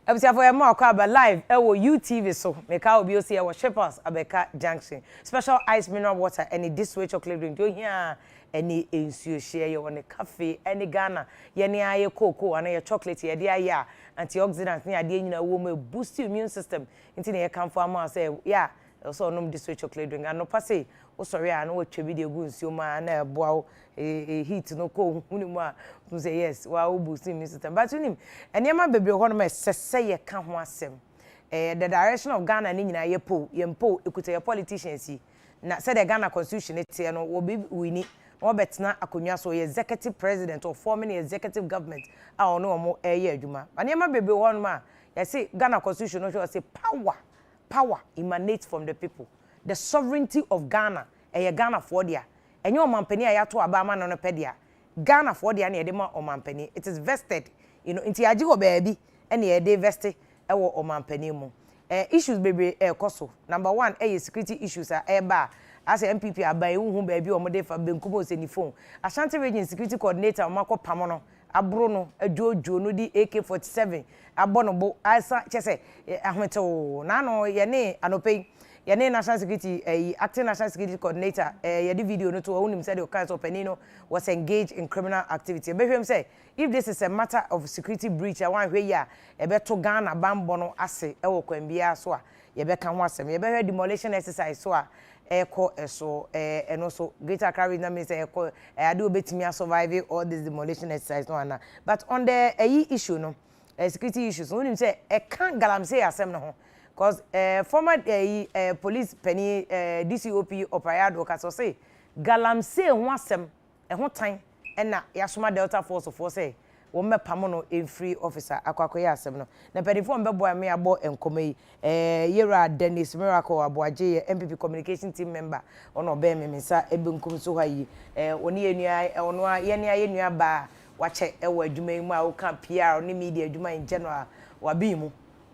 Ebisi for more kwaba live ewo UTV so meka obi o see ewo Shepherds Abeka Junction special ice mineral water any this way chocolate drink do here any ensuo share you on a cafe any Ghana ye ne aye cocoa and your chocolate ye dey aye antioxidants ne ade nyina wo me boost your immune system nti ne ye kan for am say yeah so nom this way chocolate drink and no pass o sorry an wo twa bi de gu nsuo ma na eboa heat no ko hunimu a to say yes wa wo boost immune system but unim enema bebre ho no me sese ye ka ho asem the direction of Ghana ni nyina ye po ekuta ye politicians yi na said the Ghana constitution etie no wo be wini no betna akonwa so ye executive president or forming executive government a ono omo eye adwuma enema bebre ho no ma ye say Ghana constitution no say power emanates from the people. The sovereignty of Ghana, Ghana for dia. And your mampeni ayato abama no pedia. Ghana for dia ne edema o mampeni. It is vested, you know, inti ajigo baby, and ye de vested ewo o mampeni mo. Issues baby koso. Number 1, security issues are bar. As a MPP abai hu baby o mode fa benkumo se ni phone. Ashanti region security coordinator mako pamono. Abrono Jojo no di AK47 abonobo asa chese ahmeto na no ye ne anope ye ne national security acting national security coordinator ye di video no to onim say the council penino was engaged in criminal activity be hwem say if this is a matter of security breach I wan hwe ya e be to Ghana bambo no ase e wo kwambia so a ye be kan ho asem ye be hwe demolition exercise so a eko eso and also greater Accra na me say eko ade obetimi survive all this demolition exercise no ana but on the issue no security issues when him say e can galamsey asem no ho cause former police penny DCOP Opayado kaso say galamsey ho asem e ho tan e na yasoma Delta Force say wo mepam no free officer akwakoye asem no na pedifo mbebo me abo enkomayi yera Dennis Miracle aboaje MPP communication team member ono be me nsa ebenkum so hayi oni enua ono ye ne ayenua ba wache ewo adwuma mu a wo kan PR ne media adwuma in general wabi mu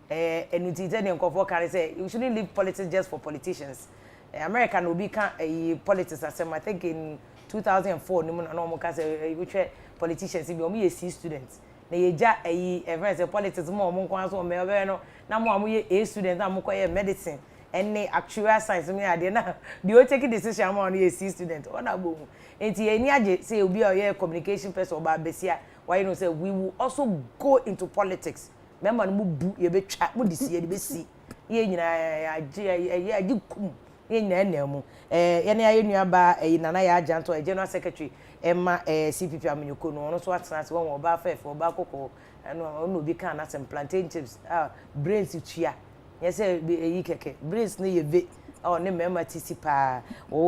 enutite ne nkofo kare say you shouldn't leave politics just for politicians. America no be kan politics asem I think in 2004 no mo ka say we politicians be omo ye C students na ye ja every say politics mo mo kwan so me be no na mo amu ye A students na mo koye medicine any actual science me ade na the o take decision mo no ye C student ona bo mu enti ye ni age say obi o ye communication person oba besia why you know say we will also go into politics member no mu bu ye be twa mo disi ye be si ye nyina age kum ye nyina na mu ye na ye nua ba nana ya ajanto general secretary Emma CPP amanyoko no so atena se won oba fefe oba kokko no obi kan na some plantain chips brains tua yes yi keke brains ne yeve ne mema tisi pa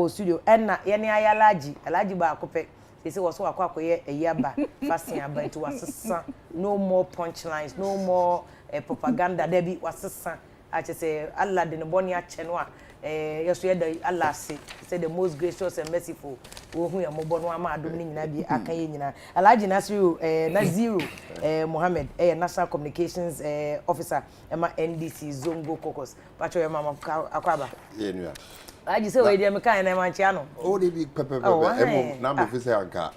studio enna ye ne alaji ba akopɛ say wo so akoye eyaba fasting aba into wasesa no more punchlines no more propaganda there be wasesa I just say Allah de no boni a che no a yeso ye da Allah say the most gracious and merciful wo hu ya mobo no ama adom ni nyina bi aka ye nyina Alhaji Naziru Mohammed National Communications Officer ema NDC Zongo Caucus pacho ya mama akwaba ye nua Alhaji say we dey me kan na man chia no o dey big pepe emo na me fi say anka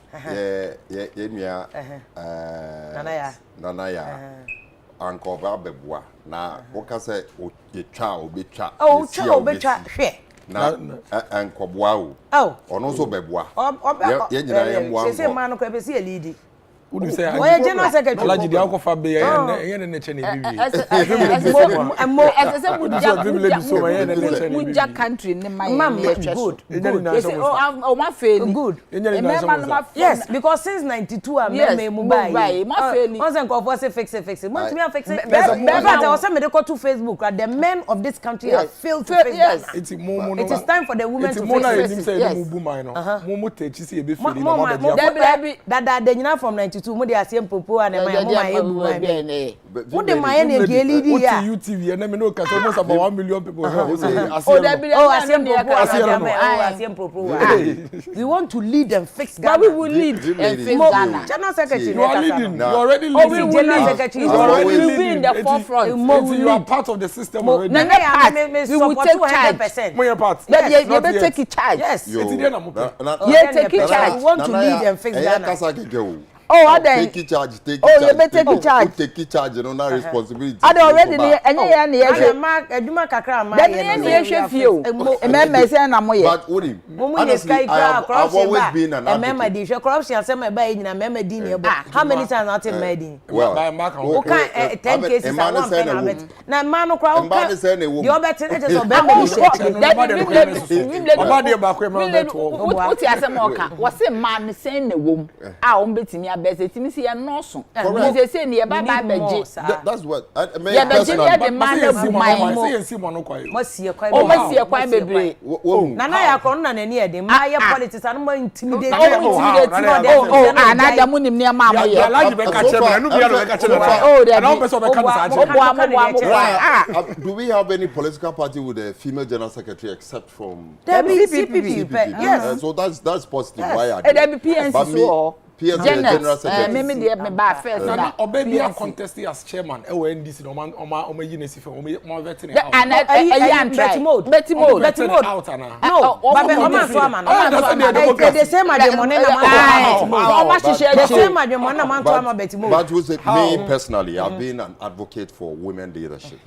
ye nua nanaya anko ba beboa na woka se ye twa obetwa hwe na anko boa o ono so beboa ye nyina ye boa se man ko be se lead Would you say I general secretary Alhaji di alcofa be ye ne che ne bibi Muja country ne my good oh my fail good yes because since 92 I me mu buy my fail once and for say fix it want me fix it but I say me dey go to Facebook the men of this country have failed to fix that it is time for the women to fix it yes mo techi say e be fail no ma that the nyina from 92 mo dey asem popo and my ebu mo dey my na dey lead here UTV and me no ka almost about 1 million people asem popo we want to lead and fix Ghana but we will lead and fix Ghana general secretary you already leading general secretary you will be in the forefront you are part of the system already we will take 100% mo your part you be take charge yes it's there na mo you take charge we want to lead and fix Ghana kasa keke o take charge. you better take charge. Take charge, no responsibility. I already any year. Mark, Eduma Kakra, my But honestly, I've always been an advocate. Corruption, I said my baby in a member. How many times I tell my Well, okay, 10 cases. Now, man, crowd. You're better than what you say more was a man saying the womb. I won't bet me a best. It's a notion. They say near by that's what yeah, but the man of mine must see a quite baby. Nana, Corona, near the Maya politics and more intimidating. Another moon near Mamma. Do we have any political party with a female general secretary except from CPP? Yes. So that's positive. Why are they? PNC general secretary. Maybe they have bad first. Obebi a contested as chairman. NDC no man yinesi for more vetting out. And Betty mode out and no, but the same as money But you say me personally, I've been an advocate for women leadership,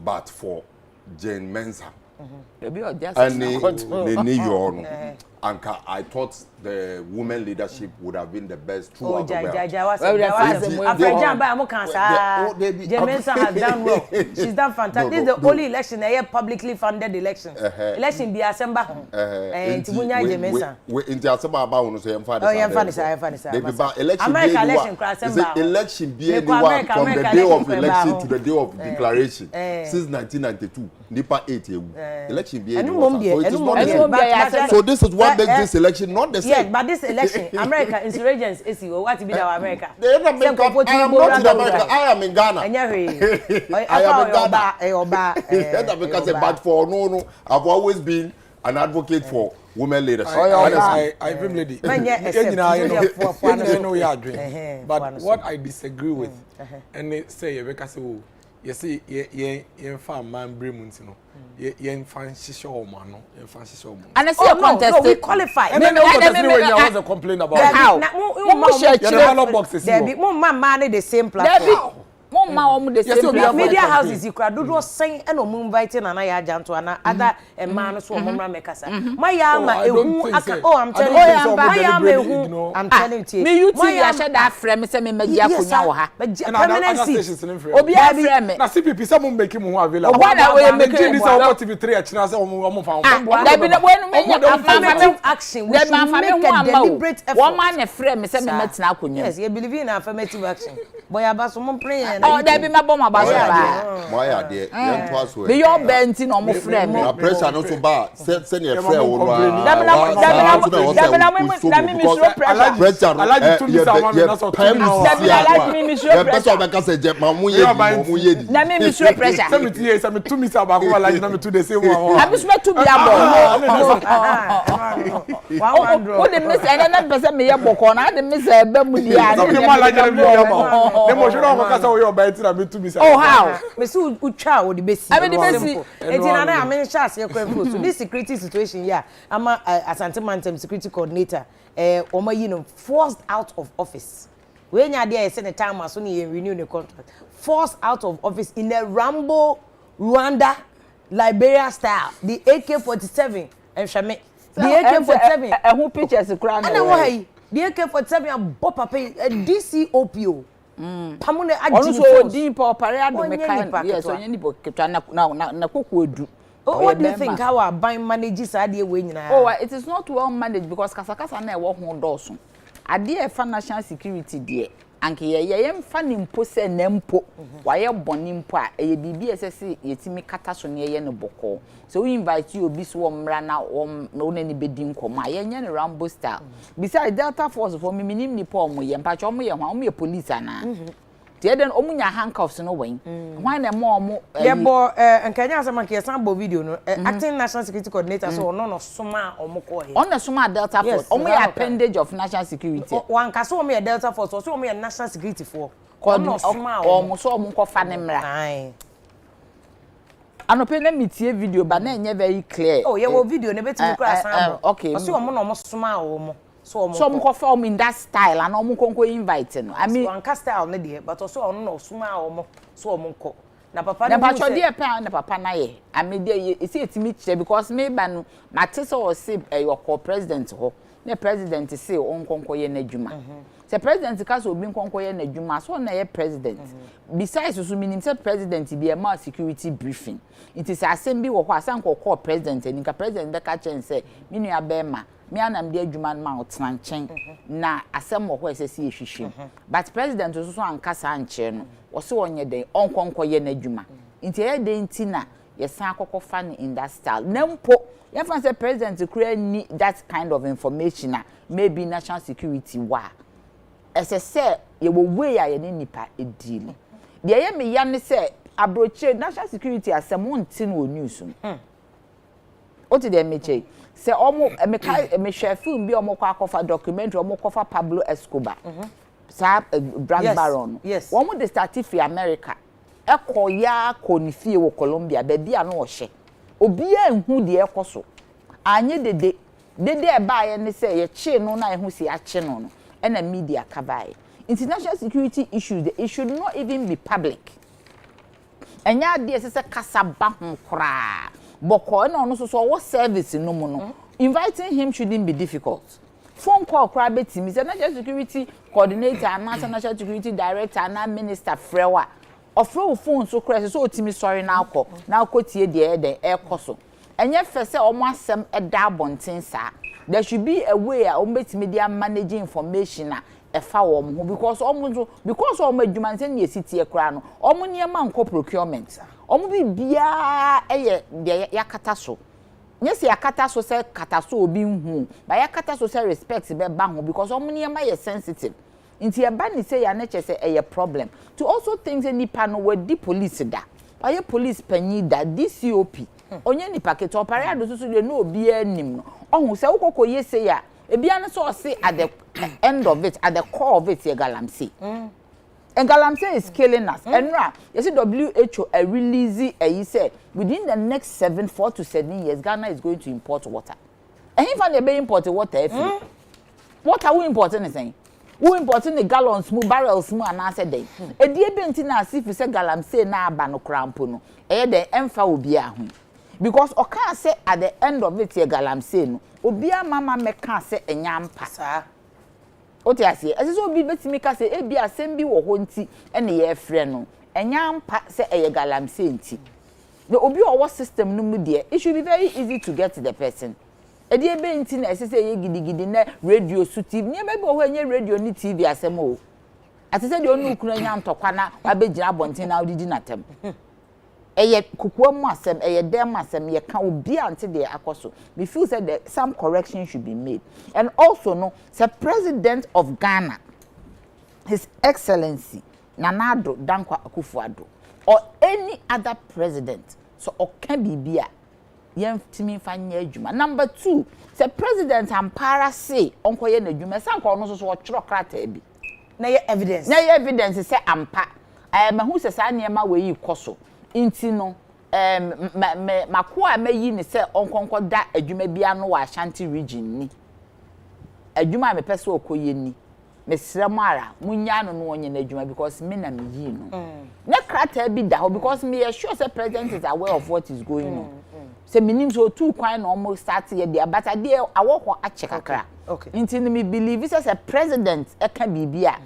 but for Jane Mensah. And I thought the women leadership would have been the best throughout the Mensah has done well. She's done fantastic. This is the only election, a publicly funded election. Election be December. And in the December election be anyone from the day of election to the day of declaration since 1992. Nipa 8 election be anyone. So this is what makes this election not the same. Yes, but this election, America insurgents is what to be our America. I am not in America. I am in Ghana. I am in Ghana. But for no, I've always been an advocate for women leadership. I been lady. But what I disagree with, and they say because you see, you find man Bremunino. You find Shisho man, you find Shisho man. And I see a contest. We qualify. And then I was a complaint about how. There be more man the same platform. Media houses you could do saying and no inviting and I agent to another a man so Mekasa. My yama, I'm telling you, I'm telling you, me you see I said that frame say me media kunyawa. Permanency. Obi a frame. Na CPP someone make him available. Why we make this about TV3 a china say omo found. There be when me affirmative action. We should make a deliberate effort. One man a frame say me metina kunya. Yes, you believe in affirmative action. Boy abaso mo pray. Oh, there be my bomb about why are they? Be your bentin on my friend. Na pressure no so ba send your friend one. Oh, how? Me so ucha o the base. I mean the base. I mean chance you kwem so this security situation here. I'm Asante Mantem security coordinator. Omo you know forced out of office. When you there say the time as soon you renew the contract. Forced out of office in a Rambo Rwanda Liberia style. The AK-47 and Shame. The AK-47 who pictures the crown. And why? The AK-47 and Bob Papa DCOPO. Pamune also deep or parade mechanic. Yes, so any book na kokodu. What do you think how our buying manages are the way now? Oh, it is not well managed because kasakasa na work on dosun. Ade e national security there. Anke ye mfa nimpo se nempo. Wa ye bonimpo a ye bibi esese yetimi kata so ne ye ne boko. So we invite you obi so mra na na ni bedi nkoma. Ye nya ne Rambo style. Besides Delta Force for me minim ni po omo ye mpa cho omo ye hwan omo ye police ana. Tie den omunya handcuffs no wen. Hwan na mo omo ye bo nkanya asema ke sambo video no acting national security coordinator so no soma omo ko he. On the soma Delta Force. Omo ye appendage of national security. Wan ka so omo ye Delta Force so omo ye national security for. No soma omo so omo ko fa ne mra. Ai. Anope na metie video ba na enye very clear. Oh ye wo video ne betimi kura sambo. Okay. So omo no omo soma omo. some conform in that style and omo konko invite no. I mean one style na dey but also ono no suma omo so omo ko. Na papa na papa na ye. I mean dey e say etimi kire because me ba no mate so o say your president ho. Na president say on konko ye na adwuma. The president ka so obi konko ye na adwuma so na ye president. Besides so minim say president be a ma security briefing. It is assembly wo ho asan ko president ni ka president be ka chen say me nua be ma me anam de adwuma ma otena nchen na asem wo ho esesi ehwehwem. But president so ankasa anche no wo se wonye den on konko ye na adwuma. Nti ye den ti na ye san akoko fa ni in that style. Nempo ye fan say president kura ni that kind of information na maybe national security wa. As I say, you will weigh a nipa a deal. The I am a young say, abroach national security as someone tin will news. What did they make? Say almost a me share film be almost a documentary, almost Pablo Escobar. Brand Baron. Yes. One would they start for America. A koya konifi wo Colombia, baby, I know she. Obia and who the ecoso. I need the day. They buy and say a chain no na who see a chain on. And a media cover. International security issues, it should not even be public. And ya dear sister Casaba cry. Boko no so what service no mono. Inviting him shouldn't be difficult. Phone call crabbe team is a national security coordinator and national security director and minister Frewa. Of phone so crazy so Timmy sorry now call. Now quote the air coso. And yet first almost some a dabon sir. There should be a way a media managing information a foul because all my humans in your city a crown, or money a man co procurement. Be bia yakataso. Yes, yakataso say kataso being whom, by yakataso say respects be bango because all money am I sensitive. Into your band say your nature say a problem. To also things any panel where the police da. By a police penny that DCOP. Onye ni packet opera do so no be anim no ohun se ukoko ye say ya e bia no so say at the end of it at the core of it ye galamsey and galamsey is killing us enra you see WHO release you say within the next 4 to 7 years Ghana is going to import water and if they be import water what are we importing saying we importing the gallons mu barrels mu anase dey e die benti na asifu say galamsey na aba no krampo no e dey emfa obi ahun. Because o can say at the end of it ye galamsey no obia mama me can say enyampa sa o ti ase ese so obi betimi ka say e bia asem bi wo ho nti ene ye frɛ no enyampa say eye galamsey nti the obi owo system no mu de it should be very easy to get to the person e de be nti na ese say ye gidigidi na radio su TV ne be ho enye radio ni TV asem o ate say de onu kunu enyantokwa na abegina abonten na odidi natem eye kukuwa mu asem eye dem asem ye ka obi ante de akoso we feel said that some correction should be made and also no the president of Ghana his excellency Nana Addo Dankwa Akufo-Addo or any other president so o can be bia yem timi fanya adwuma. Number 2 the president ampara say onko ye na adwuma sanko no so chro krata bi na ye evidence say ampa mahu se sa niema we yi koso inti no makoa mayi ni se onkonko da adwuma bia no wa Ashanti region ni adwuma me pese okoye ni mesrɛ mo ara munya no no onye na adwuma because me na me yi no na krata bi da ho because me sure say president is aware of what is going on se minim so two kwan no almost start ye dia but ade awo ache kakra inti no me believe say president e ka bibia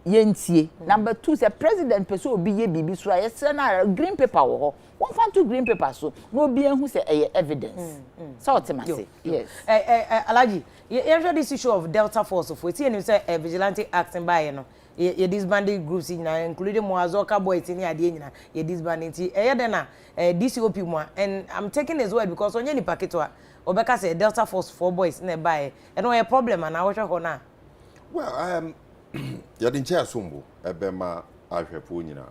yentie. Number 2 say president person obi ye bibi so ayesre na green paper wo ho won fan to green paper so no obi ehun say evidence so ultimately yes Alaji you this issue of Delta Force of we see any say vigilante acting by no ye disbanding groups including Moazoka boys ni ade nyina ye disbanding ti ye de na DCOP mo and I'm taking his word because onye ni paketo a obeka say Delta Force 4 boys na buy and no a problem and I watch ho na well ya din che asombo ebema ahwefo nyina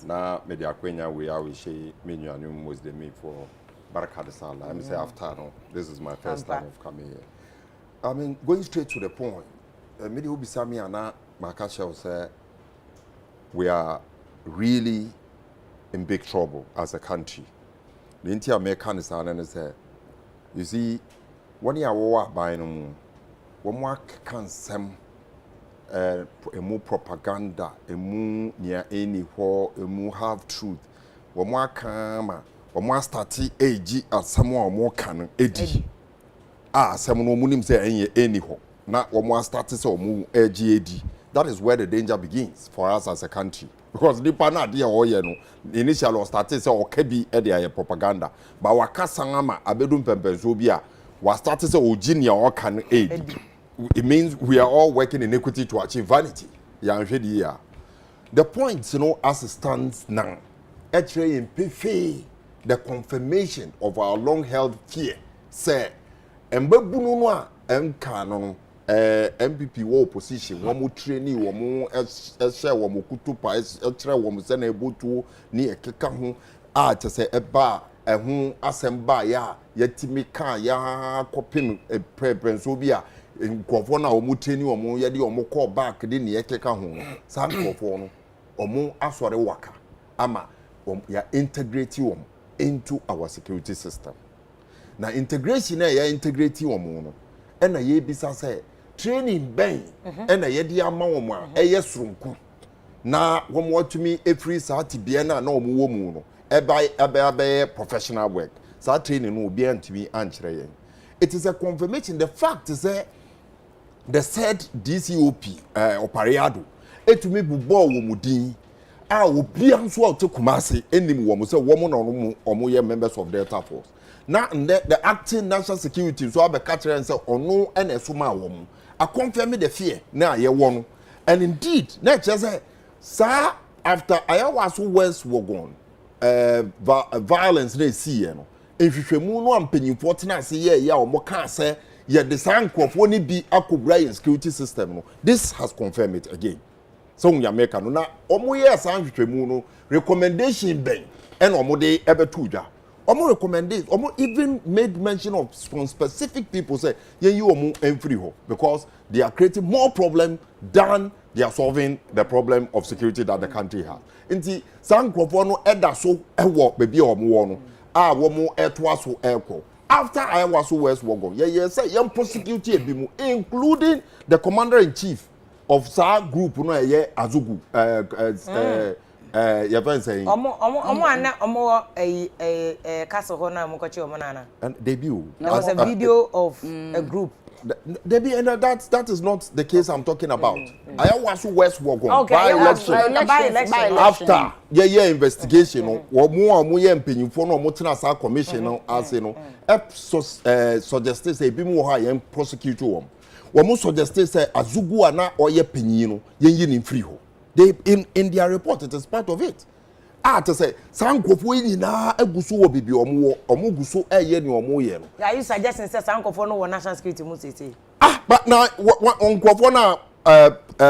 na me de akwenya we she me nuanum was the me for Baraka de Sala I say after no this is my first time of coming here. I mean going straight to the point me de obisa me ana maka shall say we are really in big trouble as a country. The entire American is say you see when you are buying womo kan sem emu propaganda emu nia any ho emu half truth womo akama womo start age asem womo kan edi asem no munim say enye any ho na womo start say womo age edi. That is where the danger begins for us as a country. Because nipa na de oye no initially started say okabi e de propaganda but wakasangama abedum pempenso bi a was started say oginia or can aid. It means we are all working in equity to achieve vanity. The point, as it stands now, actually in PFA, the confirmation of our long-held fear, say, Mbebunua Mkano, MPP war opposition, Wamu trainee, Wamu share Wamu Kutupa, Eltra, Wamu Sene Butu, near Kikahu, to say a bar, a home assemble ya, yetimika, ya, copin, a prebensobia. Nkrofo na omuteni omo yede omo call back de ne yekeka ho sa nkrofo no omo asore waka ama ya integrate omo into our security system na integration ya integrate omo no na ye bisa say training ben na yede ama omo a eye soronko na omo atumi efri sa tibia na omo wo mu no ebe professional work sa training no obi antumi ankyere yen. It is a confirmation. The fact is that the said DCOP Opariado etumi bubo wo mudin a obi anso a to Kumasi enim wo mo say wo mo no omo ye members of Delta Force. Now the acting national security so abeka kire say ono na esuma wo mo a confirm the fear na ye wo no. And indeed na say sir after Ayawaso West Wogon violence na see no ehwehwemu no ampanyimfo tena ase ye ya omo ka say ye the san crofo ni bi akobra in security system no. This has confirmed it again. So we America no na omo ye san hwehwemu no recommendation ben and omo de ebetu dwa omo recommended omo even made mention of some specific people say yen you omo enfree ho because they are creating more problem than they are solving the problem of security that the country has. Nti san crofo no eda so ewo bebi omo wo no womo etwa so eko after Ayawaso West Wogon say yam prosecute ebimu including the commander in chief of sa group no Azugu you been saying omo castle ho na mo kwachi omo nana and debut there was a video of a group Debbie, and that is not the case I'm talking about. Ayawaso West Wogon by election. After investigation, or more penyimfo no motena sa commission no as no suggested say bi mo ha yen prosecute wo mo suggested say Azugu ana oye penyin no yen yin free ho. They in their report it is part of it. To say sankofo yi na agusu wo bibi omo gusu eye ni omo ye no. Are you suggesting say sankofo no wo national security mu say? But now onkofo na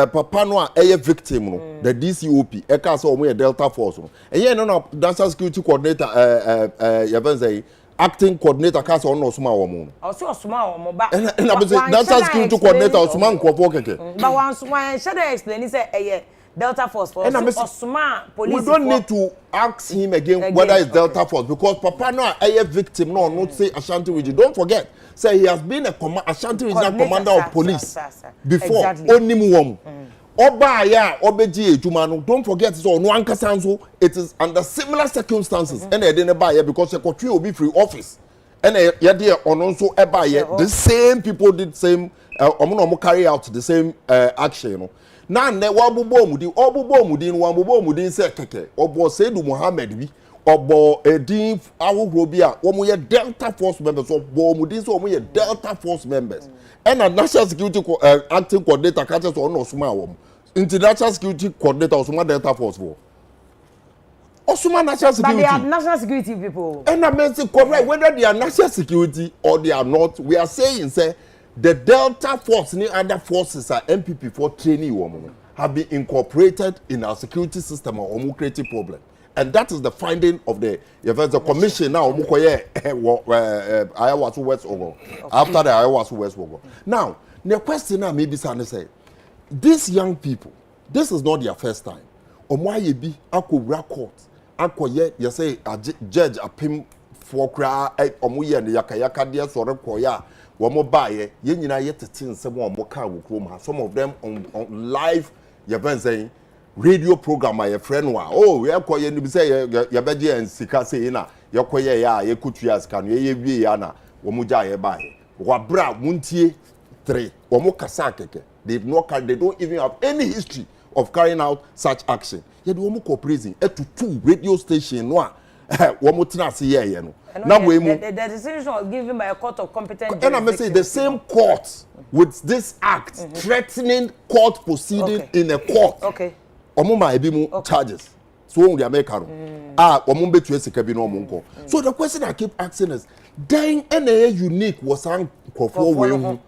papa no eye victim no the DCOP e ka say omo ye Delta Force no. Eye no na national security coordinator you been say acting coordinator ka say ono suma wo mo. Osuma wo mo ba. Na be say national security coordinator osuma nkofo keke. But one should explain say eye Delta Force for Osuma police. We don't need to ask him again whether it's Delta Force because Papa no a victim no not say Ashanti region. Don't forget, say he has been a Ashanti regional commander of police before. Only muom. Oba ya obeji ejuma. Don't forget so no ankasanso. It is under similar circumstances. And they didn't buy because the country will be free office. And yet also the same people did same. Carry out the same action. Na ne wabubo mudi se keke obo Seidu Mohammed bi obo edin awugro bi a wo ye Delta Force members obo mudi so wo ye Delta Force members and a national security acting coordinator ka so no suma wo international security coordinator osuma Delta Force wo osuma national security but they are national security people and I mean correct whether they are national security or they are not we are saying say the Delta Force and other forces are MPP for training women have been incorporated in our security system or creative problem. And that is the finding of the commission now Ayawaso West Wogon after the Ayawaso West Wogon. Now, the question now maybe Sane say, these young people, this is not their first time. Omo ye bi akobra court. Akoye you say a judge apim for kra omo ye ne yakayaka de sore koya wo mo baaye ye nyina ye tete nsem wo mo ka wo krom ha some of them on live ye ben saying radio program my friend wa oh ye koye ni bi say ye beje en sika say na ye koye ya ye kutu ya sika no ye wie ya na wo mo ja ye baaye wa bra muntie 3 wo mo kasa keke they don't even have any history of carrying out such action ye do wo mo cooperation to 2 radio station no wo mo tena se ye no now we the decision was given by a court of competent and I may say the same court with this act threatening court proceeding in a court okay omuma ebi mu charges so on the American omum betu esika bi no omunko so the question I keep asking is then any unique was an crofo we hu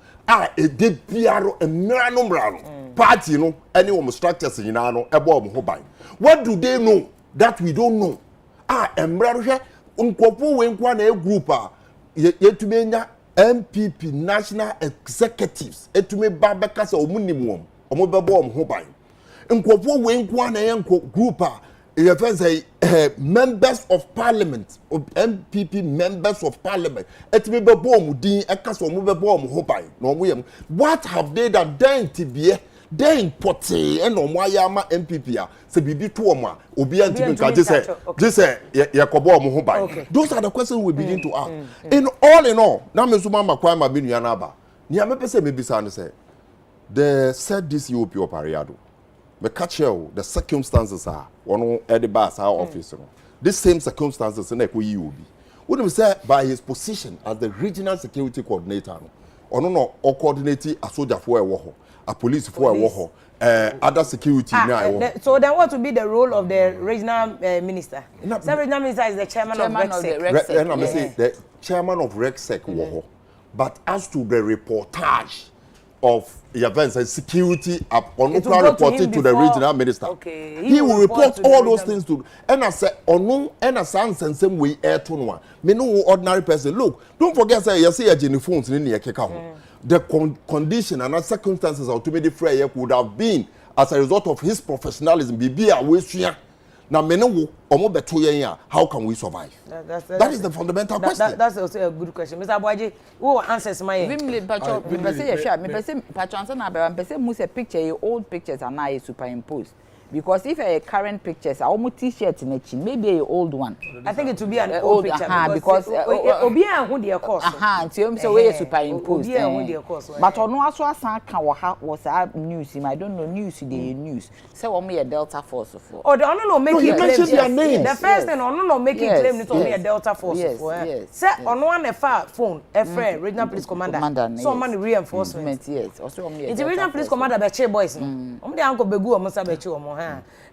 e de biaro emrano party no any wo structures nyina no ebo om ho ban what do they know that we don't know emrano hwe nkofo we nkwa na group yetumenya MPP national executives etume babeka se omunimum omobebo om ho ban nkofo we nkwa na group members of parliament of MPP members of parliament etume bebo om din ekasa omobebo om ho ban na omoyem what have they done then tibie then pote and omoyama MPP se bibi to om a obi antimi ka je yakobo om ho ban those are the questions we begin to ask in all na me so mama kwa ma benu na aba ni amepese me bisa no say they said this UP opariado me catch you the circumstances are one at the boss our office no this same circumstances na ko yi obi when we say by his position as the regional security coordinator no coordinate a soldier for a police for other security now. So then what would be the role of the regional minister? The regional minister is the chairman of RECSEC. The chairman of RECSEC but as to the reportage of events and security reporting to the regional minister. Okay. He will report all those things to and I say and I sense same way air to no me no ordinary person look don't forget say you see a geniphones in the keka the condition and circumstances of to me the free would have been as a result of his professionalism be away now me no omo beto yen how can we survive that is the fundamental question that's also a good question Mr. Boaji who answers my vimle pacho me say pacho answer na be say mu say picture old pictures are now superimposed because if a current pictures are almost t-shirt in a maybe a old one I think it will be an old picture because obi an hu de course so we superimposed but ono aso asan ka was news I don't know news the news say we me Delta Force for oh the ono no make it claim the first thing ono no make it claim it to be a Delta Force for say ono one phone a friend regional police commander so man reinforcement yes also me the regional police commander be che boys no omo de anko begu omo sa be che omo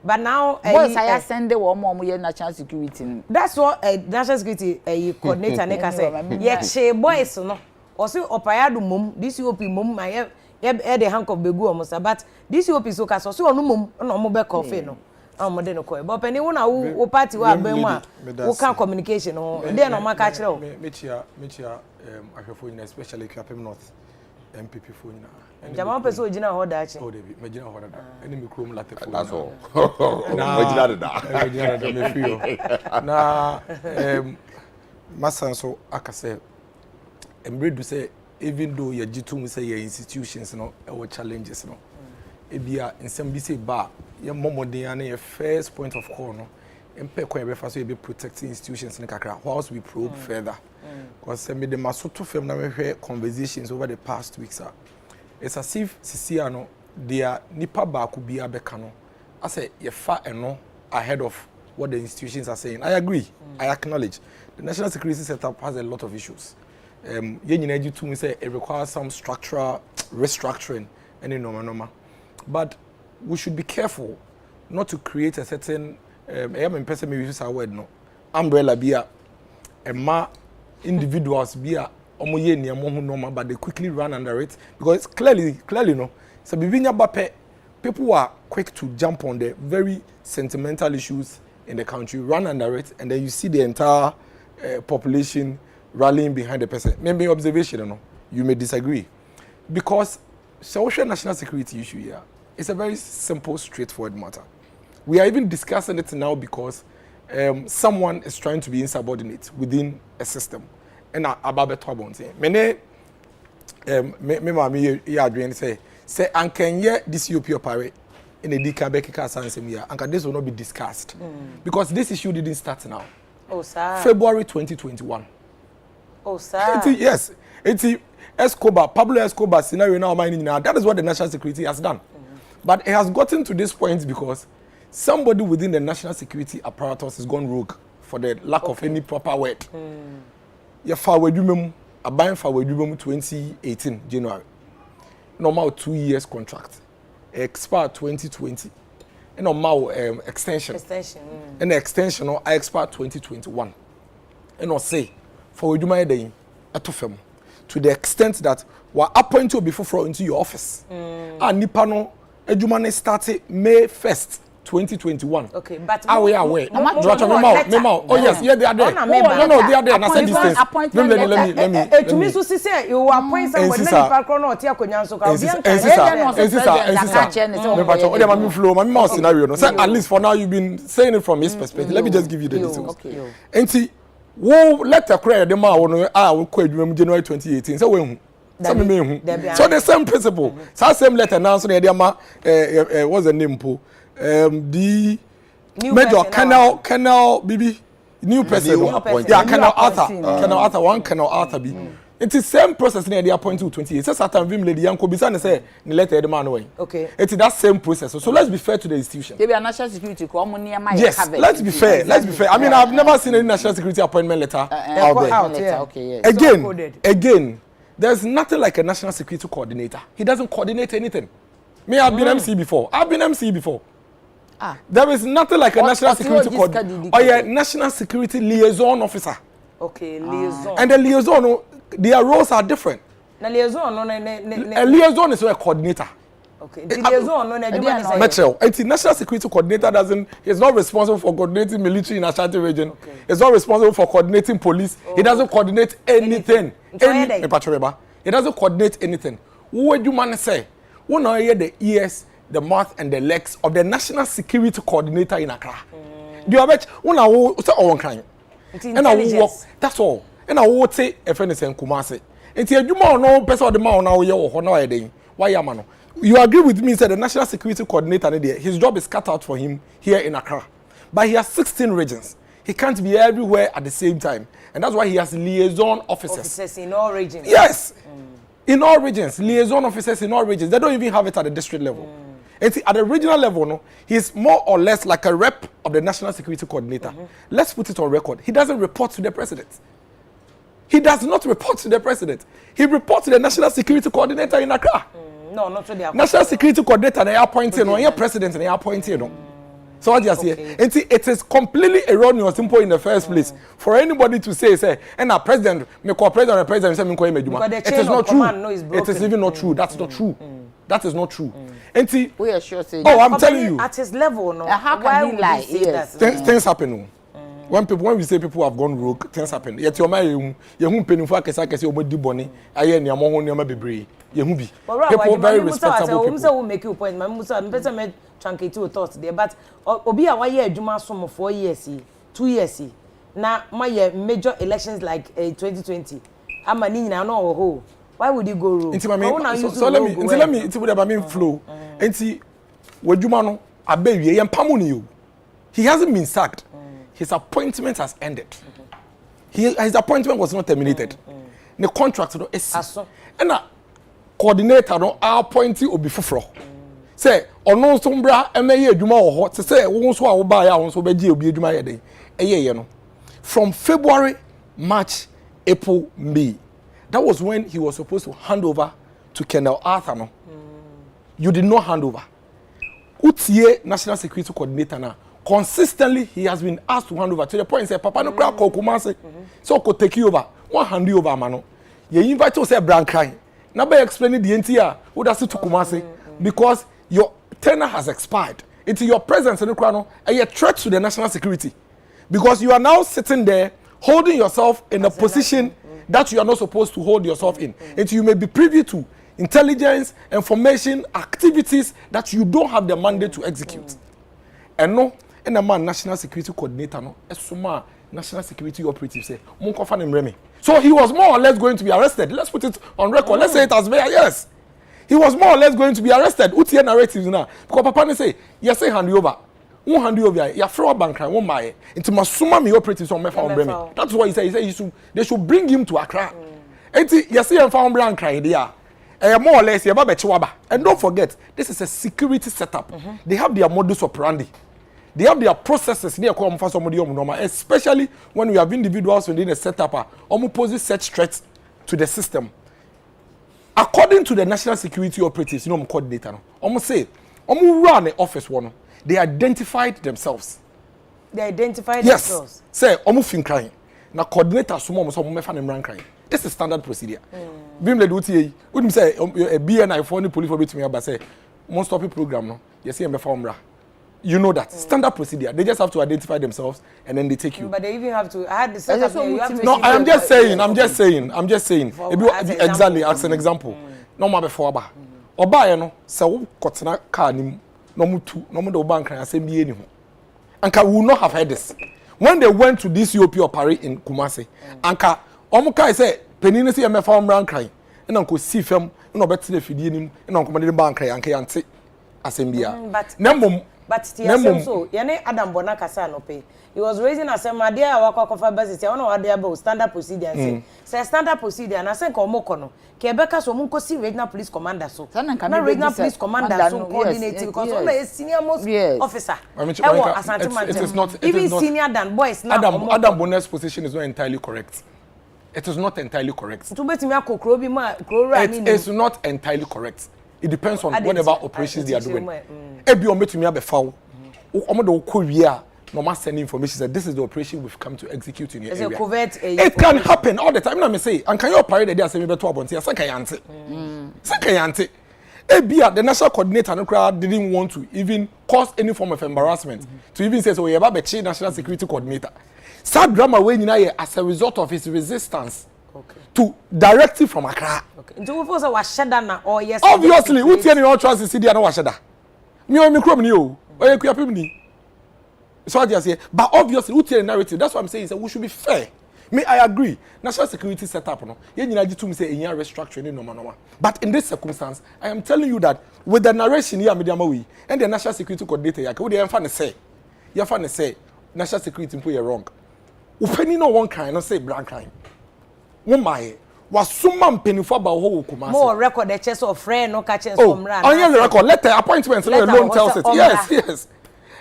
but now boys I send the one ye national security that's what national security coordinator neka say ye che boys no o say opayado mom this UP mom my e the hank of begu omo sa but this UP so ka so onu mom na omo be coffee no omo de no ko but penny una wo party wa ban mu a wo kan communication no dey no maka kire o me chia ahwefo ina especially Capem North MPP for ina Jama person ojina ho da chi. Oh David, me jina ho da. Eni mi krom late for. That's all. Me jina da. Me jina da me feel. Na masanso akase emredu say even though you jitum say your institutions no e challenges no. Ebia nsem bi say ba your momodin and your first point of call no. Empe kwa be fa so be protecting institutions in kakra. Whilst we probe further. Because me the masoto film na me hwe conversations over the past weeks are. It's as if Sisiano, their nipa baku be abekano. I say you far eno ahead of what the institutions are saying. I agree. I acknowledge. The national security setup has a lot of issues. You say it requires some structural restructuring and normal. But we should be careful not to create a certain umbrella beer individuals beer but they quickly run under it because it's clearly no. So people are quick to jump on the very sentimental issues in the country, run under it, and then you see the entire population rallying behind the person. Maybe observation, no, you may disagree, because social national security issue here is a very simple, straightforward matter. We are even discussing it now because someone is trying to be insubordinate within a system. And about trouble. Many me ya adwene say ankenye this UP operate in a Dikabeka Sansemia, and this will not be discussed. Because this issue didn't start now. Oh, sir. February 2021. Oh, sir. Yes. It's Escobar, Pablo Escobar scenario now mining now. That is what the national security has done. But it has gotten to this point because somebody within the national security apparatus has gone rogue for the lack of any proper word. You forward you a buying forward you 2018 January. Normal 2 years contract. Expire 2020. And normal extension. And the extension or I expire 2021. And I say for you my day at to the extent that we appoint you before into your office. And Nipano Ejumane started May 1st, 2021. Okay, but we are aware. Oh yes, yeah, they are there. No, they are there. Let me. To me, so say you appoint somebody. At least for now, you've been saying it from his perspective. Let me just give you the details. Okay. Let the credit the man will quit January 2018. So when so the same principle. So same letter now. So the what's the name? The major Canal BB new person. Yeah, Canal Arthur. One Canal Arthur B. It is same process in the appointment 28. So Satan Vim lady Yanko Bisane say ni letter the man away. Okay. It is that same process. So let's be fair to the institution. There be a national security yes, let's be fair. Let's be fair. I mean, I've never seen any national security appointment letter out there. Okay, yes. Again, there's nothing like a national security coordinator. He doesn't coordinate anything. Me, I've been MC before. There is nothing like a national security coordinator or a national security liaison officer. Okay, liaison. And the liaison, their roles are different. A liaison is a coordinator. Okay. The liaison, Metro. The national security coordinator is not responsible for coordinating military in Ashanti region. Okay. He's not responsible for coordinating police. He doesn't coordinate anything. He doesn't coordinate anything. What do you man say? When I hear the ears, the mouth, and the legs of the national security coordinator in Accra. Do you bet? When I say one kind, and I will walk. That's all. And I will say if anything, Kumasi. And you no person the man now you or no day. Why am you agree with me? Said the national security coordinator there. His job is cut out for him here in Accra, but he has 16 regions. He can't be everywhere at the same time, and that's why he has liaison officers in all regions. Yes, in all regions, liaison officers in all regions. They don't even have it at the district level. And at the regional level, no, he's more or less like a rep of the national security coordinator. Let's put it on record. He doesn't report to the president. He does not report to the president. He reports to the national security coordinator in Accra. No, not to the national security coordinator. They are appointed, no, your president, they are appointed, no. So what you say? It is completely erroneous, simple in the first place for anybody to say, and our president, me co-president, and president, say me ko meduma. It is not true. It is even not true. That's not true. That is not true. We are sure saying. Oh, I'm telling you. At his level, no. How can he lie? Yes. Things happen. When we say people have gone rogue, things happen. Yet your man, you penny for kesa obodi boni. Aye ni amon ho ni ma bebre. Yehu bi. People very respectable people. Will make you point. I'm better me truncate your thoughts there. But obi a 1 year adwuma som 4 years, 2 years. Na my major elections like 2020. Ama ni nyina no ho. Why would you go rogue? So let me it's what I flow. Enti wadwuma no abewie ye mpamu ni yo. He hasn't been sacked. His appointment has ended. His appointment was not terminated. The contract is and a coordinator no appointee obi foforo. Say ono so mbra emeye adwuma wo ho te say wo so a wo ba ya wo so beji obi adwuma ye den. Eye no. From February, March, April, May. That was when he was supposed to hand over to Colonel Arthur. No? You did not hand over. Utie National Security Coordinator now. Consistently, he has been asked to hand over to the point say, Papa no crack Kumase, so could take you over. One hand you over, mano. You invite us a brand crying. Now by explaining the entire who does it to Kumase because your tenure has expired. It's your presence in the crown and a threat to the national security. Because you are now sitting there holding yourself in a position that you are not supposed to hold yourself in. And you may be privy to intelligence, information, activities that you don't have the mandate to execute. And no, and a man national security coordinator no esuma national security operative say mon kofa ne mreme. So he was more or less going to be arrested. Let's put it on record. Let's say it as very yes. He was more or less going to be arrested. Utie narratives now. Because papa ne say, yes say hand you over. Won hand you over. Ya throw bank cry won my. Into masuma me operatives on mefa on breme. That's why he said they should bring him to Accra. Enti yes say emfa on brand cry there. More or less, and don't forget, this is a security setup. They have their modus operandi. They have their processes near come for somebody normal, especially when we have individuals within a setup poses such threats to the system. According to the national security operatives, coordinator, almost say, run the office one, they identified themselves. They identified themselves. Say, fin crying. Now coordinator sumo so me fa nem ran crying. This is standard procedure. Bim le do tie, would say a BNI for any police for bit me aba say, most stop program no. You see me fa umra. You know that standard procedure. They just have to identify themselves and then they take you. But they even have to. I had the setup here. You have to. No, I'm just saying. Exactly as an example. No matter before aba. Oba ye no se wo kotena car nim no mutu no mo de oba nkran asem bi eni ho. Anka will not have heard this. When they went to this UP operate in Kumasi, Anka omo kai say penini say me fa omran kran. E na nko si fam na obeti de fidie nim e na nko de ban kran anka yante asem bia. But so yene Adam Bona kasa no pay. He was raising a same idea wa kwa basis. I don't know what they about standard procedure. Say standard procedure na say ko mokono. Kebeka so munko si regional police commander so. Na regional police commander so coordinating because all the senior most officer. It is not even senior than boys now. Adam Bona's position is not entirely correct. It is not entirely correct. It is not entirely correct. It depends on whatever operations they are doing. Ebi ometumi abefawo. Omo de okowia no ma send information that this is the operation we've come to execute in your area. It can happen all the time. Na me say, and can you operate the day say me beto abonti asanka yante. Sanka yante. Ebia the national coordinator no crowd didn't want to even cause any form of embarrassment to even say so we eba be national security coordinator. Sad drama we nyina as a result of his resistance to directive from Accra. Nti wo force wa sheda na or yes. Obviously, who tell you all trust see there na wa sheda. Me o me krom ni o. Oye kuapim ni. So I just say, but obviously, who tell the narrative? That's what I'm saying is that we should be fair. Me, I agree. National security setup, no. You need to say in restructuring normal. But in this circumstance, I am telling you that with the narration here, Mediamawi, and the national security coordinator, you can say, national security employee wrong. Upeni no one kind, not say brand kind. Woman, was someone penny for about whole Kumasi. More record the chest of friend, no catches from run. Oh, the record. Let the appointments alone tells it. Yes.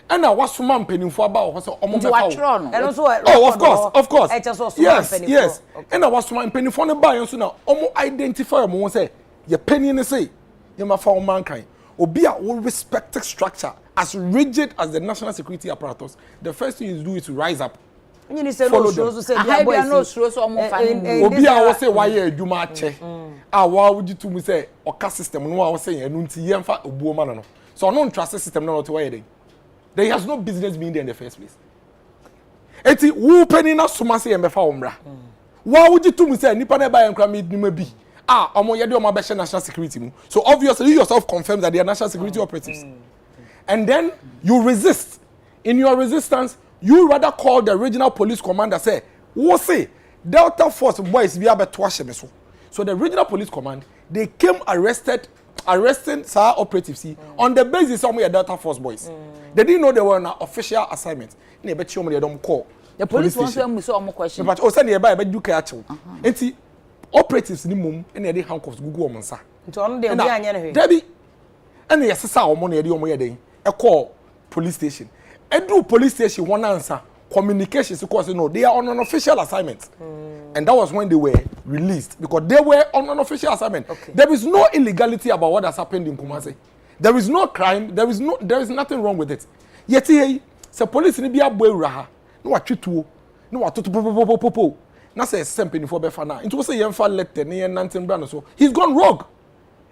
And now what's someone penny for about what's almost and also of course. Yes. And now what's someone penny for the buy and so now almost identify them say your penny and say you ma found mankind. Obia will respect the structure as rigid as the national security apparatus. The first thing you do is to rise up. You say no shows say their boys no shows so mo fan obia wo say why adwuma ache wa would to me say oka system no wa say enu nti yemfa obuo ma no so no trust system no to why dey. There has no business being there in the first place. Eti wo penny na soma say embefa omra. Wa would to me say nipa na ba yankra me nima bi. Omo ye de omo be national security mu. So obviously you yourself confirm that they are national security operatives. And then you resist. In your resistance, you rather call the regional police commander say, "Wo say Delta Force boys be abeto ahye so." So the regional police command, they came arresting SAR operatives on the basis of Delta Force boys. They didn't know they were on an official assignment. They bet you don't call. The police wants to say more question. But also they buy do catch. Enti operatives ni mum and they handcuffs gugu omonsa. Nto on dey obi anya ne hwe. Debi. And yes sir omo na dey omo ye den. E call police station. Edu police station one answer communications because no they are on an official assignment. And that was when they were released because they were on an official assignment. There is no illegality about what has happened in Kumasi. There is no crime, there is nothing wrong with it. Yet here the police ni bia boy raha no atwetuo no watoto na say sempeni for befa na into say yemfa letter na nanten bra no so he's gone rogue.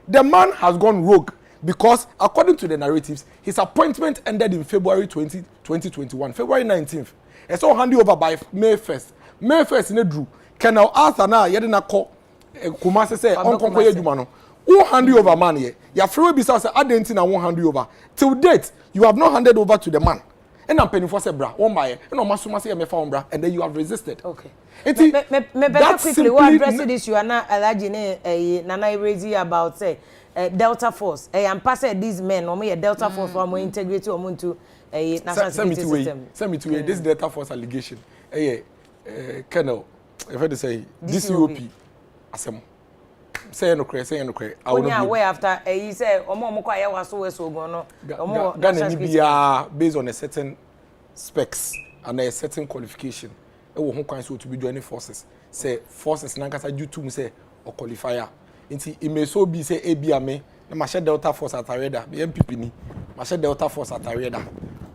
The man has gone rogue because according to the narratives his appointment ended in February 2021 February 19th. And so hand over by May 1st ne drew Colonel Arthur na yede na call Kumasi say onkonko yeduma no who hand over man here ya free be say adenti na won hand over till date you have not handed over to the man And I'm penny for say bra, oh my, and no masuma say me found bra, and then you have resisted. Okay. Me better quickly what address this you are not Alhaji Nana Irezi about say Delta Force. I'm passing these men or me a Delta Force for more integrity or more to a national security system. Send me to this Delta Force allegation. Colonel, if I say this UOP asem. Say no cray. I will not way after he said omo kwa ya waso so go no. Ghana Libya based on a certain specs and a certain qualification. E wo ho kwan so to be joining forces. Say forces nankasa due to say or qualifier. Nti it may so be say ebia me na ma share Delta Force at Areda, the MPP ni. Ma share Delta Force at Areda.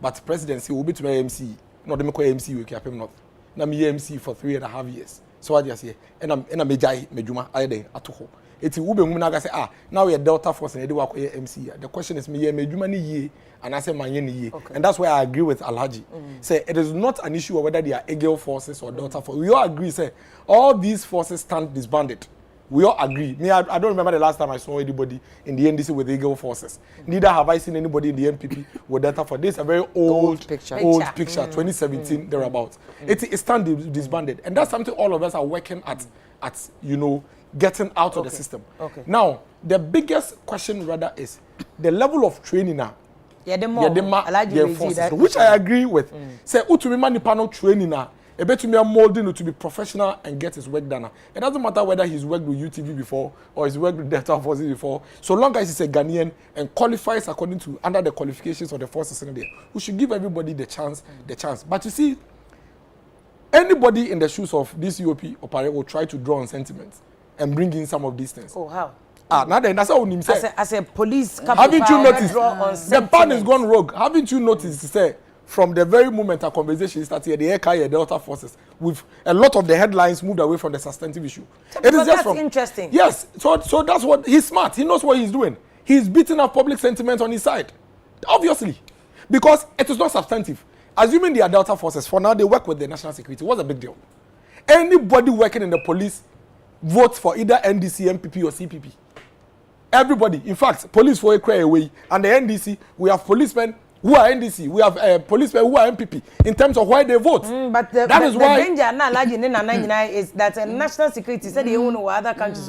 But presidency will be to my MC. No dem call MC we keep him not. Na me MC for 3.5 years. So what you say? And I'm mejai mejuma ayede atoho. Eti ube muna say now we are Delta Force and they work MC. The question is me mejuma ni ye and I say my ni ye. And that's why I agree with Alhaji. Say it is not an issue of whether they are Eagle forces or Delta Force. We all agree say all these forces stand disbanded. We all agree. Me, I don't remember the last time I saw anybody in the NDC with Eagle forces. Neither have I seen anybody in the MPP with Delta Force. This is a very old picture, 2017 thereabouts. It stands disbanded, and that's something all of us are working at getting out of the system. Okay. Now, the biggest question rather is the level of training now. Forces, which I agree with. Say, utumima ni panel training now. A bet to me molding to be professional and get his work done. It doesn't matter whether he's worked with UTV before or he's worked with Delta Forces before. So long as he's a Ghanaian and qualifies according to under the qualifications of the forces in there, we should give everybody the chance. But you see, anybody in the shoes of this UOP operator will try to draw on sentiments and bring in some of these things. Oh, how? Now then, that's how himself. As a police captain, haven't you noticed the pan is gone rogue? Haven't you noticed? Say, from the very moment our conversation started, the Adekye Delta Forces, with a lot of the headlines moved away from the substantive issue. It is just interesting. Yes, so that's what he's smart. He knows what he's doing. He's beating up public sentiment on his side, obviously, because it is not substantive. Assuming they are Delta Forces, for now they work with the national security. What's the big deal? Anybody working in the police votes for either NDC, MPP, or CPP. Everybody, in fact, police for a cry away, and the NDC, we have policemen who are NDC, we have policemen who are MPP in terms of why they vote. But the danger now is that national security said they own other countries.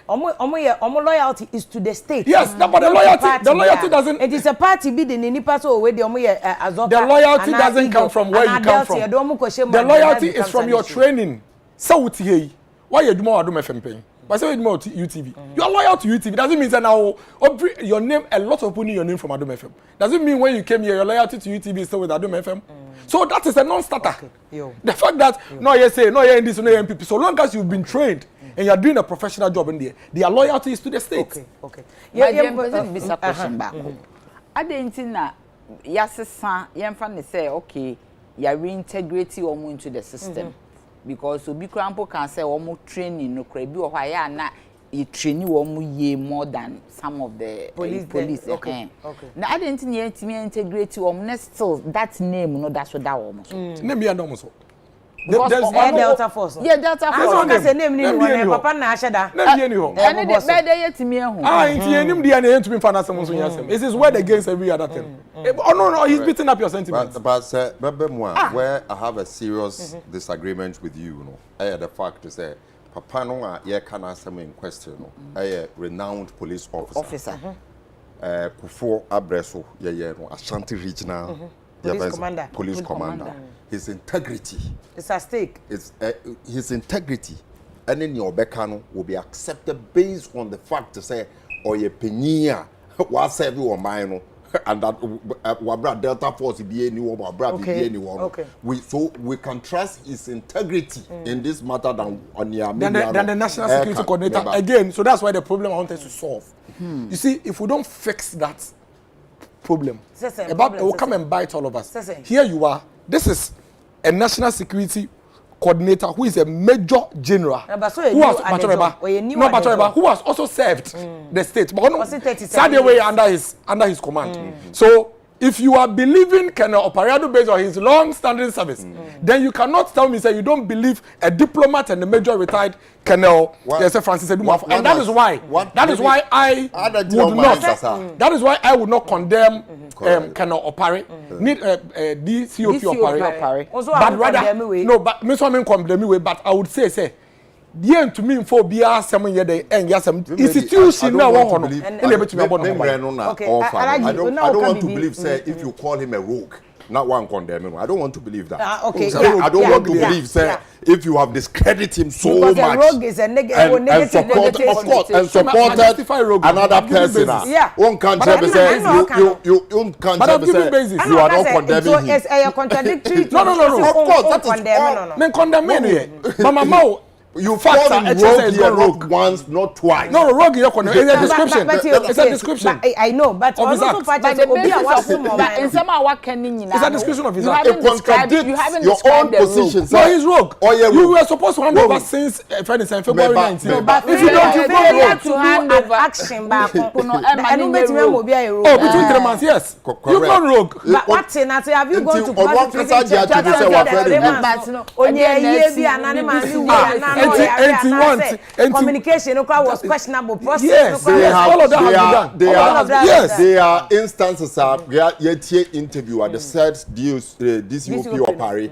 Omo loyalty is to the state. Yes, but the loyalty doesn't. It is a party bidding in Nipaso where the loyalty doesn't come from where you come from. The loyalty is from your training. So why you do more FM? But say you more to UTV. You are loyal to UTV. Doesn't mean that now your name, a lot of people need your name from Adom FM. Doesn't mean when you came here, your loyalty to UTV is still with Adom FM. So that is a non-starter. Okay. The fact that no you say, no you're in this, no you're MPP. So long as you've been trained and you're doing a professional job in there, their loyalty is to the state. Okay. Yeah, but question back. I didn't know. Yes, sir. You say okay, you reintegrate you into the system. Because Obi Krampo can say omo training no krebi or why na you train omo ye more than some of the police. Okay. Now I didn't need to integrate omo still that name no that's what that omo. Name be no so. Because Delta Force. Yeah, Delta Force. I don't say name ni papa na ashada. Name be ni ho. And the bed dey to me ho. Inti enim dia na to me fa na asem so yasem. It is word against every other thing. Oh no, he's beating up your sentiments. But where I have a serious disagreement with you, the fact is that papa no ye can asem in question a renowned police officer. Kufo Abreso no Ashanti Regional police commander. His integrity. It's at stake. It's his integrity, and in your Bekano will be accepted based on the fact to say, or your penia, what serve you or mine, and that Wabra Delta Force be anyone, Wabra be anyone. Okay. We can trust his integrity in this matter than on than the national security coordinator again. So that's why the problem I wanted to solve. You see, if we don't fix that problem, it will come and bite all of us. Here you are. This is a national security coordinator who is a major general who has also served the state, but not way under his command. So if you are believing Colonel Oparado based on his long-standing service, then you cannot tell me say you don't believe a diplomat and a major retired Colonel Francis Eduma. And that is why I would not. That is why I would not condemn Colonel Opare, DCOP Opare. But rather, no, but me so mean condemn me. But I would say. Dien to me for be asem ye dey en yasem institution na wo hono and dey betumi abon no. Okay, I don't want to believe say if you call him a rogue, not one condemn. I don't want to believe that. Okay. I don't want to believe say if you have discredited him so much. Because a rogue is a negative of course, and supported another person. One can't say you can't say you are not condemning him. It's a contradictory. No. Of course, that is all. Men condemn me. Mama you called him rogue here not once, not twice. No, rogue here. It's a description. It's a description. I know, but also but the it's a description of his act. It contradicts your own position. So he's rogue. You were supposed to hand over since February 19. No, but if you don't to hand over action back, between 3 months, yes. You've gone rogue. But what have you gone to communication was questionable process. Yes, all of that has been done. There are instances of interview at the said DCOP Opare.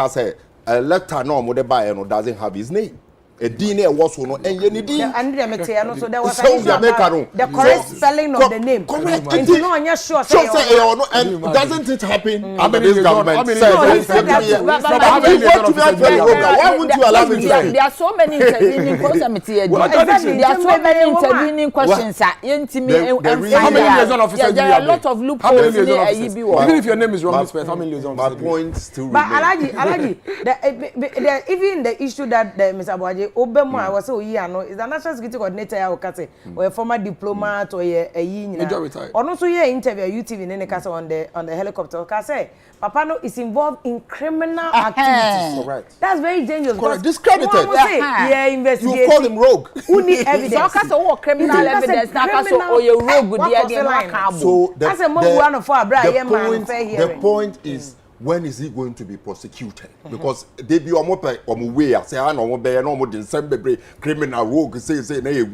Say a letter no more doesn't have his name. A DNA was no and so there was the correct spelling of the name. Correct. And you know, I'm not sure. And doesn't it happen under this government? Why wouldn't you allow me to say? There are so many intervening questions. There are so many intervening questions. How many liaison officers do you have? There are a lot of loopholes in the even if your name is wrong, how many liaison officers? My point still remains. But Alaji, even the issue that Mr. Boaji Obama I was so no is the national security coordinator ya okase or a former diplomat or a nyina or no so here interview UTV in the castle on the helicopter ka say papa no is involved in criminal activities. Correct. That's very dangerous. Correct. Discredited. Yeah, investigate. You call him rogue. Who need evidence? So ka what criminal evidence na ka so or you rogue there no account. So the point is when is he going to be prosecuted? Because they be way say I no be no December criminal rogue say na you've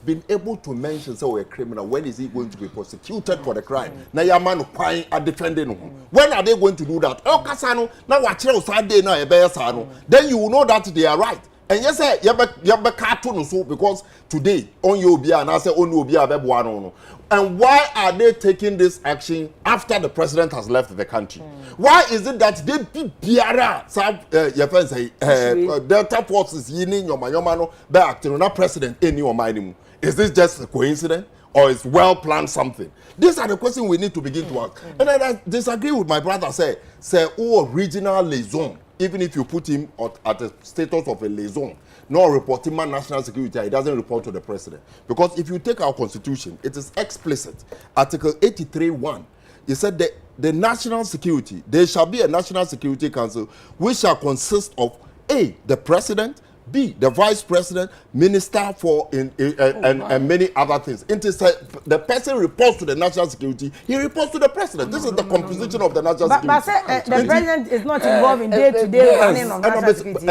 been able to mention say a criminal. When is he going to be prosecuted for the crime? Na your man kwai are defending him. When are they going to do that? Oh kasano na wa kire Sunday na e be no. Then you will know that they are right. And yes, sir, because today on your Obia and I say on Obia no. And why are they taking this action after the president has left the country? Why is it that they be Biara Delta forces yini yomano be acting on president in your mind? Is this just a coincidence or is well planned something? These are the questions we need to begin to ask. And I disagree with my brother say regional liaison. Even if you put him at the status of a liaison, no reporting man national security, he doesn't report to the president. Because if you take our constitution, it is explicit. Article 83(1), it said that the national security, there shall be a national security council which shall consist of A, the president, B, the vice president, minister for and many other things. It is the person reports to the national security, he reports to the president. This is the composition of the national security. But the president is not involved in day-to-day running of national security.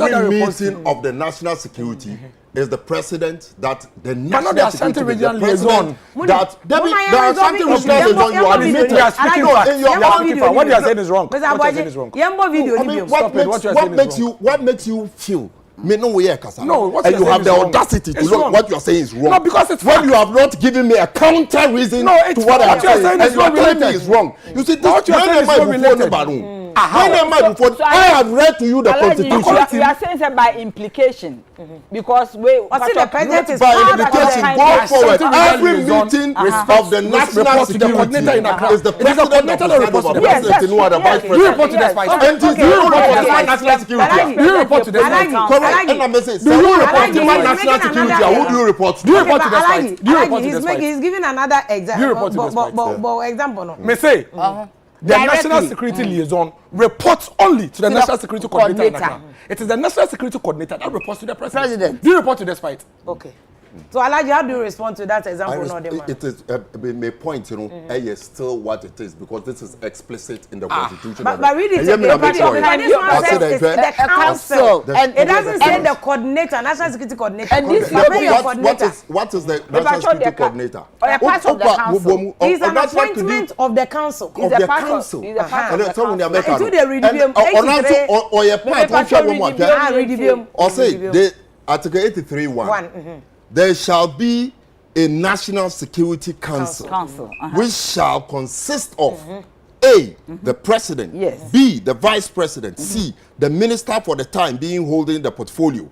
Every meeting of the national security is the president that the national security liaison that there are something with liaison you admit. What you are saying is wrong. What makes you feel? No, what and you have the audacity to look what you are saying is wrong. No, because it's when you have not given me a counter reason to what I am saying, and you are telling me is wrong. You see, this I have read to you the constitution. You are saying that by implication, because the president is by implication. Go forward. Every meeting of the national security is the president of the president in what the vice president. You report to the vice president. You report to the national security. You report to the correct. And I'm saying, do you report to national security? Who do you report to? Do you report to the vice? Do you report to the vice? He's giving another example. You report to the example. Me say. The national security liaison reports only to the national security coordinator. It is the national security coordinator that reports to the president. Do you report to despite? Okay. So Alaji, how do you respond to that example? It is my point, you know, is still what it is because this is explicit in the Constitution. But read it again. This one says it's the council. And it doesn't say the coordinator, National Security Coordinator. And this what is the National Security Coordinator? Part of the council. He's an appointment of the council. He's a part of the council. Or say the Article 83(1). There shall be a National Security Council, which shall consist of A, the President, B, the Vice President, C, the Minister for the time being holding the portfolio,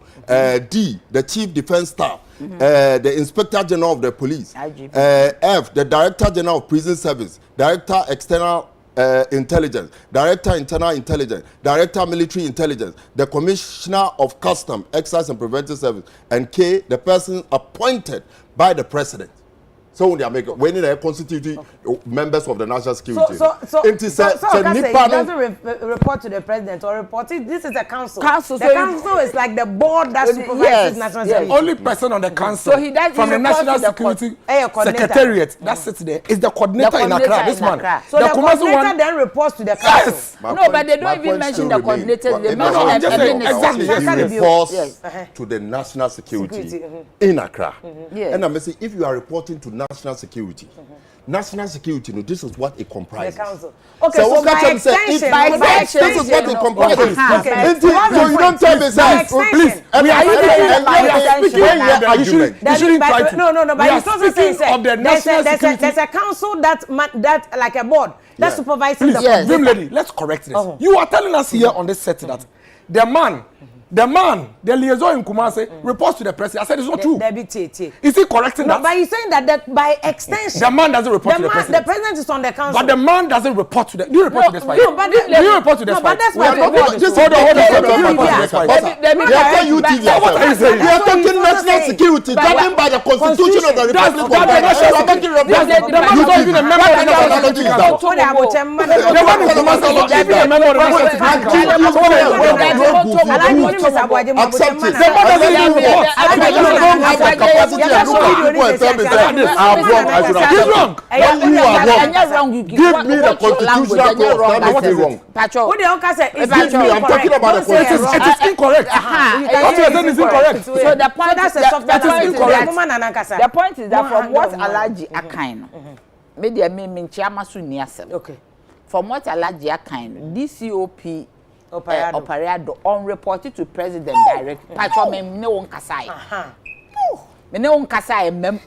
D, the Chief Defense Staff, the Inspector General of the Police, F, the Director General of Prison Service, Director External Intelligence, Director Internal Intelligence, Director Military Intelligence, the Commissioner of Custom, Excise and Preventive Service, and K, the person appointed by the President. So when they constitute members of the national security. So he doesn't report to the president or report it. This is a council. The council is like the board that supervises national security. Only person on the council from the national security secretariat that sits there is the coordinator in Accra. This man. So the coordinator then reports to the council. Yes. No, but they don't even mention the coordinator. They mention the refers to the national security in Accra. And I'm saying if you are reporting to national security. National security, no, this is what it comprises. The council. Okay, so by extension, this is what it comprises. So you don't tell me, please. No, but you're supposed to say there's a council that like a board that supervises the board. Dream lady, let's correct this. You are telling us here on this set that the liaison in Kumasi reports to the president. I said it's not true. Is he correcting that? But he's saying that by extension, the man doesn't report to the president. The president is on the council. But the man doesn't report to the. Do you report to this fight? No, but do you report to this fight? No, but that's why. Hold on. You report to this fight. What are you saying? You are talking national security governed by the Constitution of the Republic of Ghana. You are talking the man is not even a member of the national security council. The man is not even a member of the national security council. Accept it. He's wrong. Give me the constitutional clause. That makes me wrong. I'm talking about the constitution. It is incorrect. What you are saying is incorrect. So the point is that from what Alaji Akaino, media me chiama su niasem. Okay. From what Alaji Akaino, DCOP Operado unreported to president direct. Patro me ne won kasai. Me ne won kasai mem.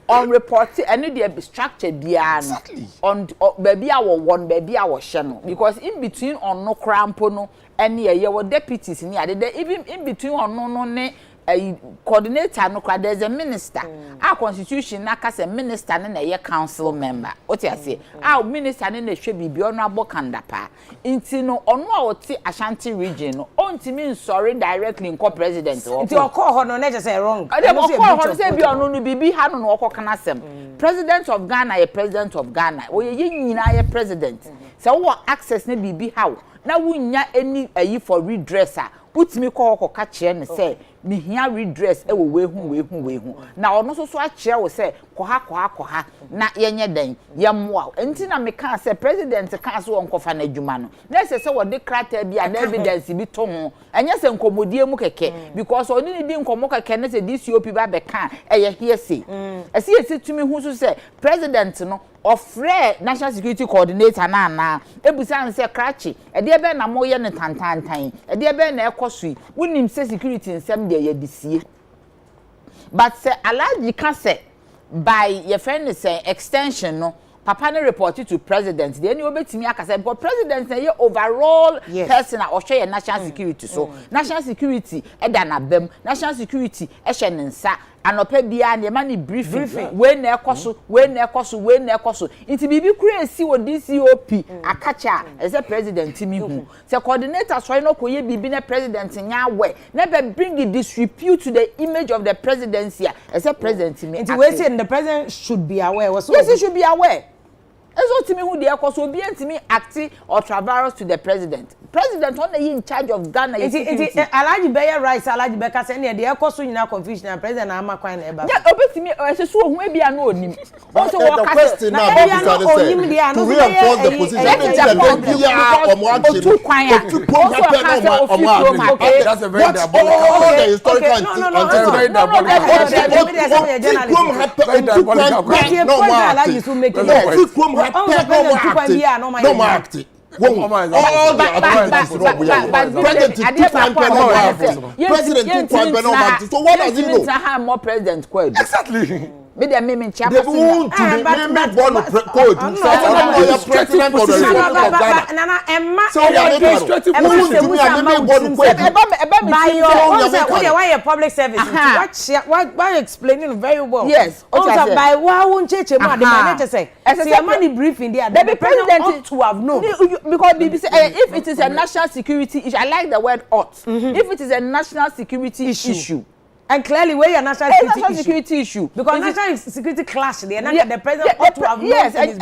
Unreported any dey structured biano. On baby our one baby our channel because in between on no crampo no any your deputies ni even in between on no ne a coordinator no there's a minister. Our constitution na kase minister na ye council member. What you say? Our minister na hwe bibi ono abokanda pa. Inti no ono a oti Ashanti region no ontimi sorry directly in president. Inti okọ ho no na just say wrong. Dem okọ ho say bi ono no bibi ha no no okọ kana sem. President of Ghana ye president of Ghana. Oye nyina ye president. So wo access na bibi ha na wunya any ayi for redresser. Put me call catch and say, me here redress, a way who. Now, no so a chair will say, Koha, not yenye den, yam wow. And Tina me can't say, President, the council on Kofane Jumano. Let's say, what the crater be an evidence be tomo, and yes, and Comodia Mukake, because only didn't Komoka can say this UP Babekan, a hearsay. I see it to me who say, President, no. Of rare national security coordinator na ebusan say cratchy e de be na moye ne tantantan e de be na ekosui wonim say security nsem de ye disie but say Alaji can say by your friend say extension no papa ne reported to president the any obetimi akasa because president say overall person or share national security so national security e da na bem national security e hye ne nsa anope bia ne ma ne briefing we na ekoso inti bibi kura esi wo DCOP akacha as a president mi hu say coordinator so no koye bibi na president nya we na be bring disrepute to the image of the presidency as a president mi inti we say the president should be aware yes he should be aware Ezo timi hu de cause obi antimi act or traverse to the president. President on in charge of Ghana. It Alaji Beya rights, Alaji Beka say near the cause you confusion and president ama kwan e ba. Yeah, obetimi so hu e bia na onim. Also the question now to reinforce the position that's a very exactly. Me dem me ncha they want to be made one code so president of the Republic of Ghana Nana Emma so administrative why a public service why explaining very well. Yes, also by who cheche mo the manager say see money briefing there the president ought to have known because BBC if it is a national security issue, I like the word ought. If it is a national security issue and clearly where your national security issue because national security clash there the president ought to have known. Yes, and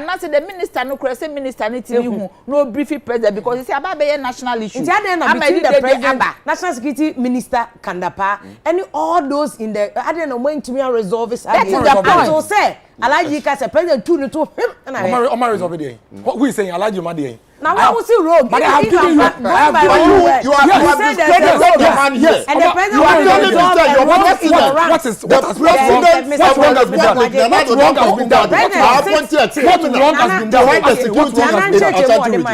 I say the minister no say minister need to be no briefing president because he say about be national issue. It's between the president, national security minister Kandapa, and all those in the I don't know when to me resolve this. That is the point. So say Alaji ka say president to him and I resolve it. What we saying Alaji ma dey. Now I will see rogue. But I have given you. You are discrediting the man here. And the president what is wrong has been done? What wrong has been done?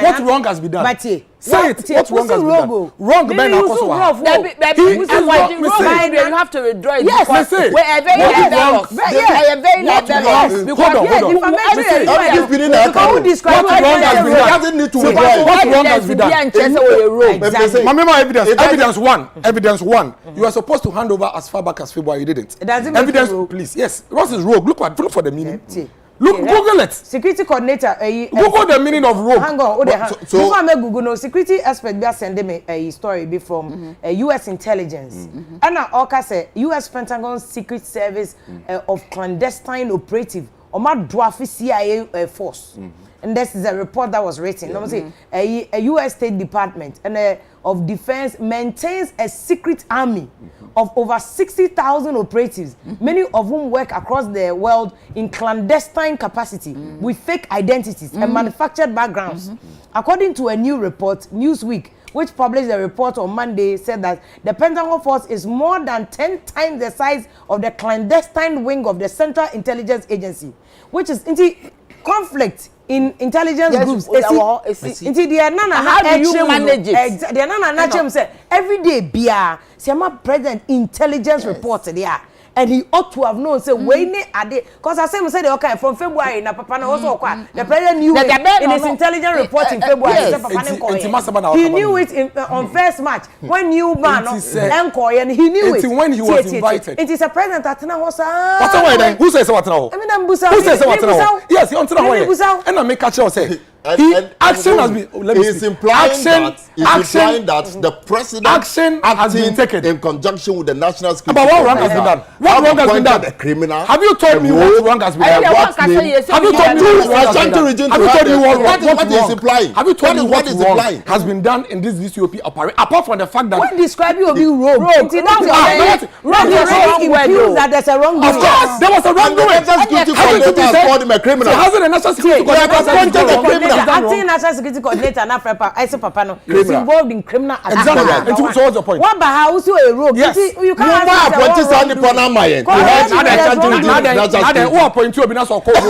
What wrong has been done? Say it. What wrong has been done? Wrong, Ben Akosowa. You have to withdraw it. Yes, let's say. We're very liberal. What wrong has been done? Evidence one. You are supposed to hand over as far back as February. You didn't. Evidence, please. Yes. What is rogue? Look for the meaning. Look, Google it. Security coordinator. Google the meaning of rogue. Hang on. So before I make Google, no security expert be send me a story be from U.S. intelligence. And now Oka say U.S. Pentagon Secret Service of clandestine operative. Oma dwarf CIA force. And this is a report that was written. Let me say a U.S. State Department and of Defense maintains a secret army of over 60,000 operatives, many of whom work across the world in clandestine capacity with fake identities and manufactured backgrounds. According to a new report, Newsweek, which published a report on Monday, said that the Pentagon Force is more than 10 times the size of the clandestine wing of the Central Intelligence Agency, which is into conflict in intelligence groups. Into the how do you manage it? The Nana say every day bia Siama President intelligence report there. And he ought to have known say we need ade because I say okay from February na papa na also kwa the president knew it in his intelligence report in February say papa he knew it on first March when new man enkoy and he knew it when he was invited. It is a president atena ho sa what why then who says what now? I mean am busa who says what now? Yes he on tena ho and I make catch you say action has been implying that the president action has been taken in conjunction with the national security. But what wrong has been done? What wrong has been done? The criminal. Have you told me what wrong has been done? Have you told me what wrong has been done? Have you told me what is implying? Have you told me what wrong has been done in this DCOP operation? Apart from the fact that when describe you be rogue. Wrong that there's a wrong. Of course, there was a wrong doing. Security coordinator called him a criminal. How is the national security coordinator? Acting national security coordinator na Frepa I say papa no is involved in criminal activity. Exactly. So what's your point? What about how so a rogue? Yes. You can't who appoint you obi na so call rogue. Who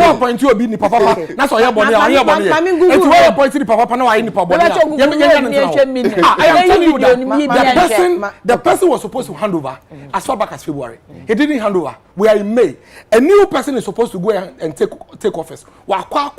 appoint you obi ni papa na so here body and who appoint the papa na why ni papa body. I am telling you that the person was supposed to hand over as far back as February. He didn't hand over. We are in May. A new person is supposed to go and take office. Wa kwa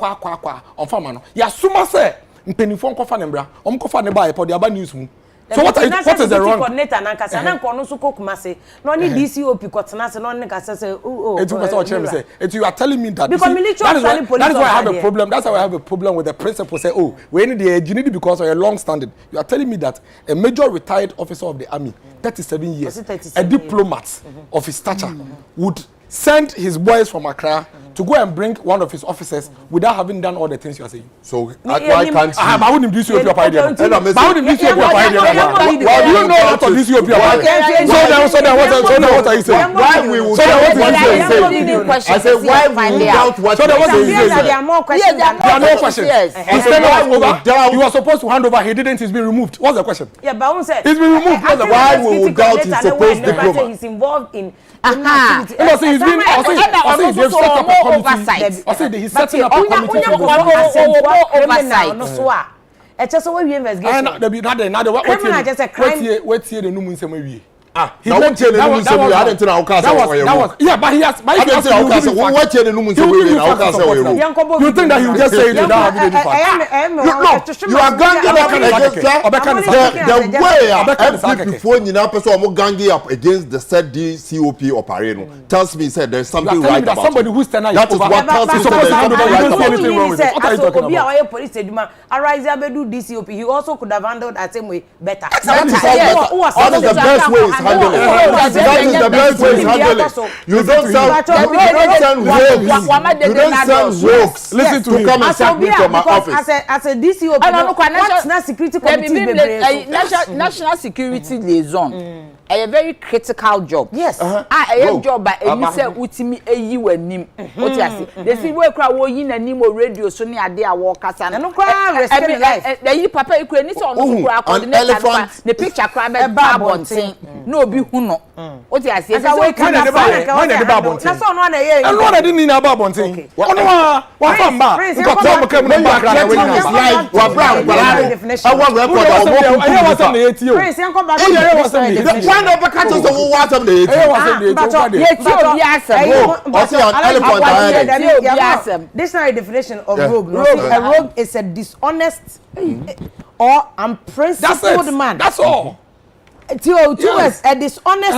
on farmer no. Ya suma say mpenifo nkofa nembra. Omkofa ne ba e aba news mu. So what is the wrong? Coordinator na nkasa na nko no so kokuma no ni DCOP kotena se no ne kasa say you are telling me that that is why I have a problem. That's why I have a problem with the principle say we need the engineer because of a long standing. You are telling me that a major retired officer of the army 37 years a diplomat of his stature would sent his boys from Accra to go and bring one of his officers without having done all the things you are saying. So why can't you? I wouldn't do your idea. Do you know what of this your So then what are you saying? Why we will I said why we will doubt what there are more questions. There are no questions. You were supposed to hand over. He didn't. He's been removed. What's the question? Yeah, but I said he's been removed. Why we will doubt his supposed diploma? He's involved in he's been. They've set up a committee. I said he's setting up a committee to oversight. No so it's just we investigation. Now what here the numu nsem awie. He won't tell the numu nsem. I didn't know how yeah, but he has what tell the numu nsem. You think that he will just say it without having any fact? You are ganging up against the way before you now person ganging up against the said DCOP operator tells me said there's something right about somebody who's standing. That is what tells me supposed to handle anything wrong with it. What are you talking about? Police Eduma Arise Abedu DCOP. He also could have handled that same way better. That is the best way. That is the best way to handle it. You don't send rogues. Listen to come and sack me from my office. As a DCOP, national security committee, national security liaison. A very critical job. Yes. A job by a say utimi eyi wanim. What you say? The see we kra wo yin anim o radio so ne ade a work asa. No kra respect life. The yi papa ekura ni so no kra coordinate the picture kra be babonten. No obi hu no. What you say? So we can when the babonten. Na so no na ye. And what didn't mean about babonten. Ono wa famba. Because some come no back na we live wa bra I want record of Prince yan come back. Why not catch us who want them the dictionary definition of rogue. A rogue is a dishonest or unprincipled man. That's all. A dishonest and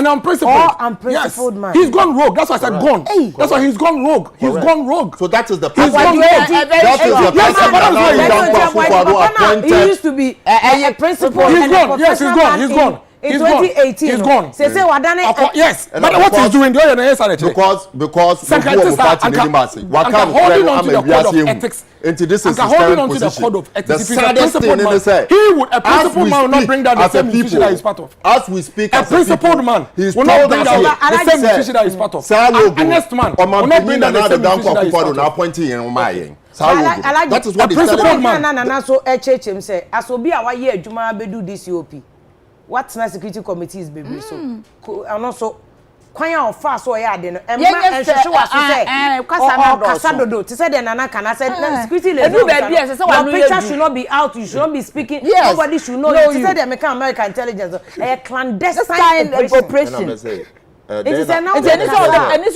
unprincipled. or unprincipled man. He's gone rogue. That's why I said gone. That's why he's gone rogue. He's gone rogue. So that is the He's gone rogue. He used to be a principal. He's gone. Yes, he's gone. He's gone. In 2018, he's gone. Say Wadane. Yes, but what he's doing, because holding on to the code of ethics. Into this is holding on to the code of ethics. The saddest thing in say, he would a principled man will not bring down the same institution that he's part of. As we speak, a principled man will not bring down the same institution that he's part of. An honest man will not bring down the same institution that he's part of. That is what the principled man. So HHM say, as obi a wa ye adwuma bedu DCOP. What national security committee is baby so and also kwan ya ofa so ya de no emma enhwehwe wa so say kasa dodo to say the nana kana say security le do your picture should not be out, you should not be speaking, nobody should know you. To say the American intelligence a clandestine operation. It is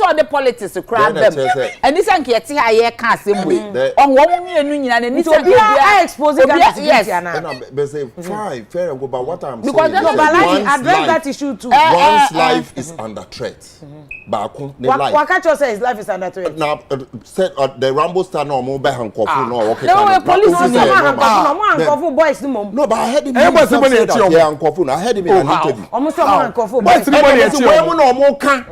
all the politics crowd them. And this anke yeti ha ye ka asem we. On wo mienu nyina na ni say obi a expose that yes. But say fine, fair go, but what I'm saying because address that issue too. One's life is under threat. Baako ne life. Wakacho say his life is under threat. Now said the Rambo star no mo be hankofu no okay. No police no hankofu boys no mom. No, but I heard him. Everybody hankofu. I heard him in an interview. Almost hankofu boys.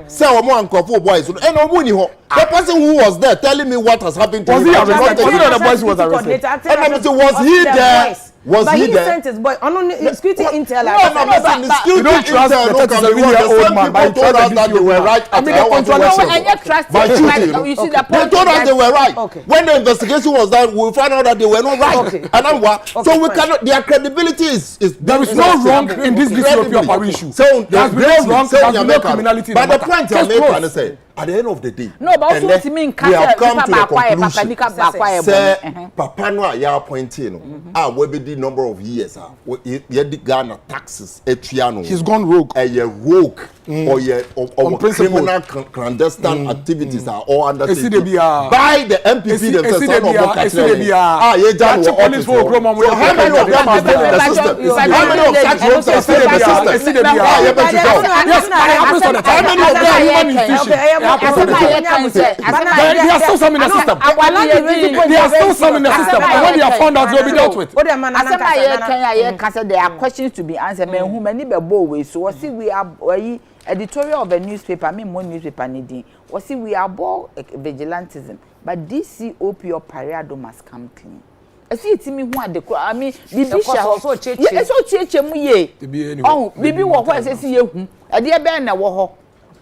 Say omo ankofo boys and omo ni ho the person who was there telling me what has happened to him was the boys was arrested and was he there was he there sent his boy on security intel no you don't trust the 37-year-old man by told us that they were right at the you see the point they told us they were right when the investigation was done we found out that they were not right and so we cannot their credibility is there is no wrong in this DCOP issue so there's no wrong there's no criminality but the point I'm making is say at the end of the day no but also what mean we have come to the conclusion say papa no ya appointed no we be the number of years ye the Ghana taxes etuano he's gone rogue a rogue or criminal clandestine activities are all under by the MPP themselves ye done what police for how many of them are still in the system how many of such rogues are still in the system yes how many of them are human institutions there are still some in the system. There are still some in the system. And when they are found out, they will be dealt with. There are questions to be answered. Men who many be bow way. So what see we are editorial of a newspaper, me more newspaper needing. Was see we are about vigilantism, but this COP or parado must come clean. I see it me who are the I mean, Bibi also cheche. Yes, so cheche mu ye. Oh, Bibi what I say you. A dear Ben na wo.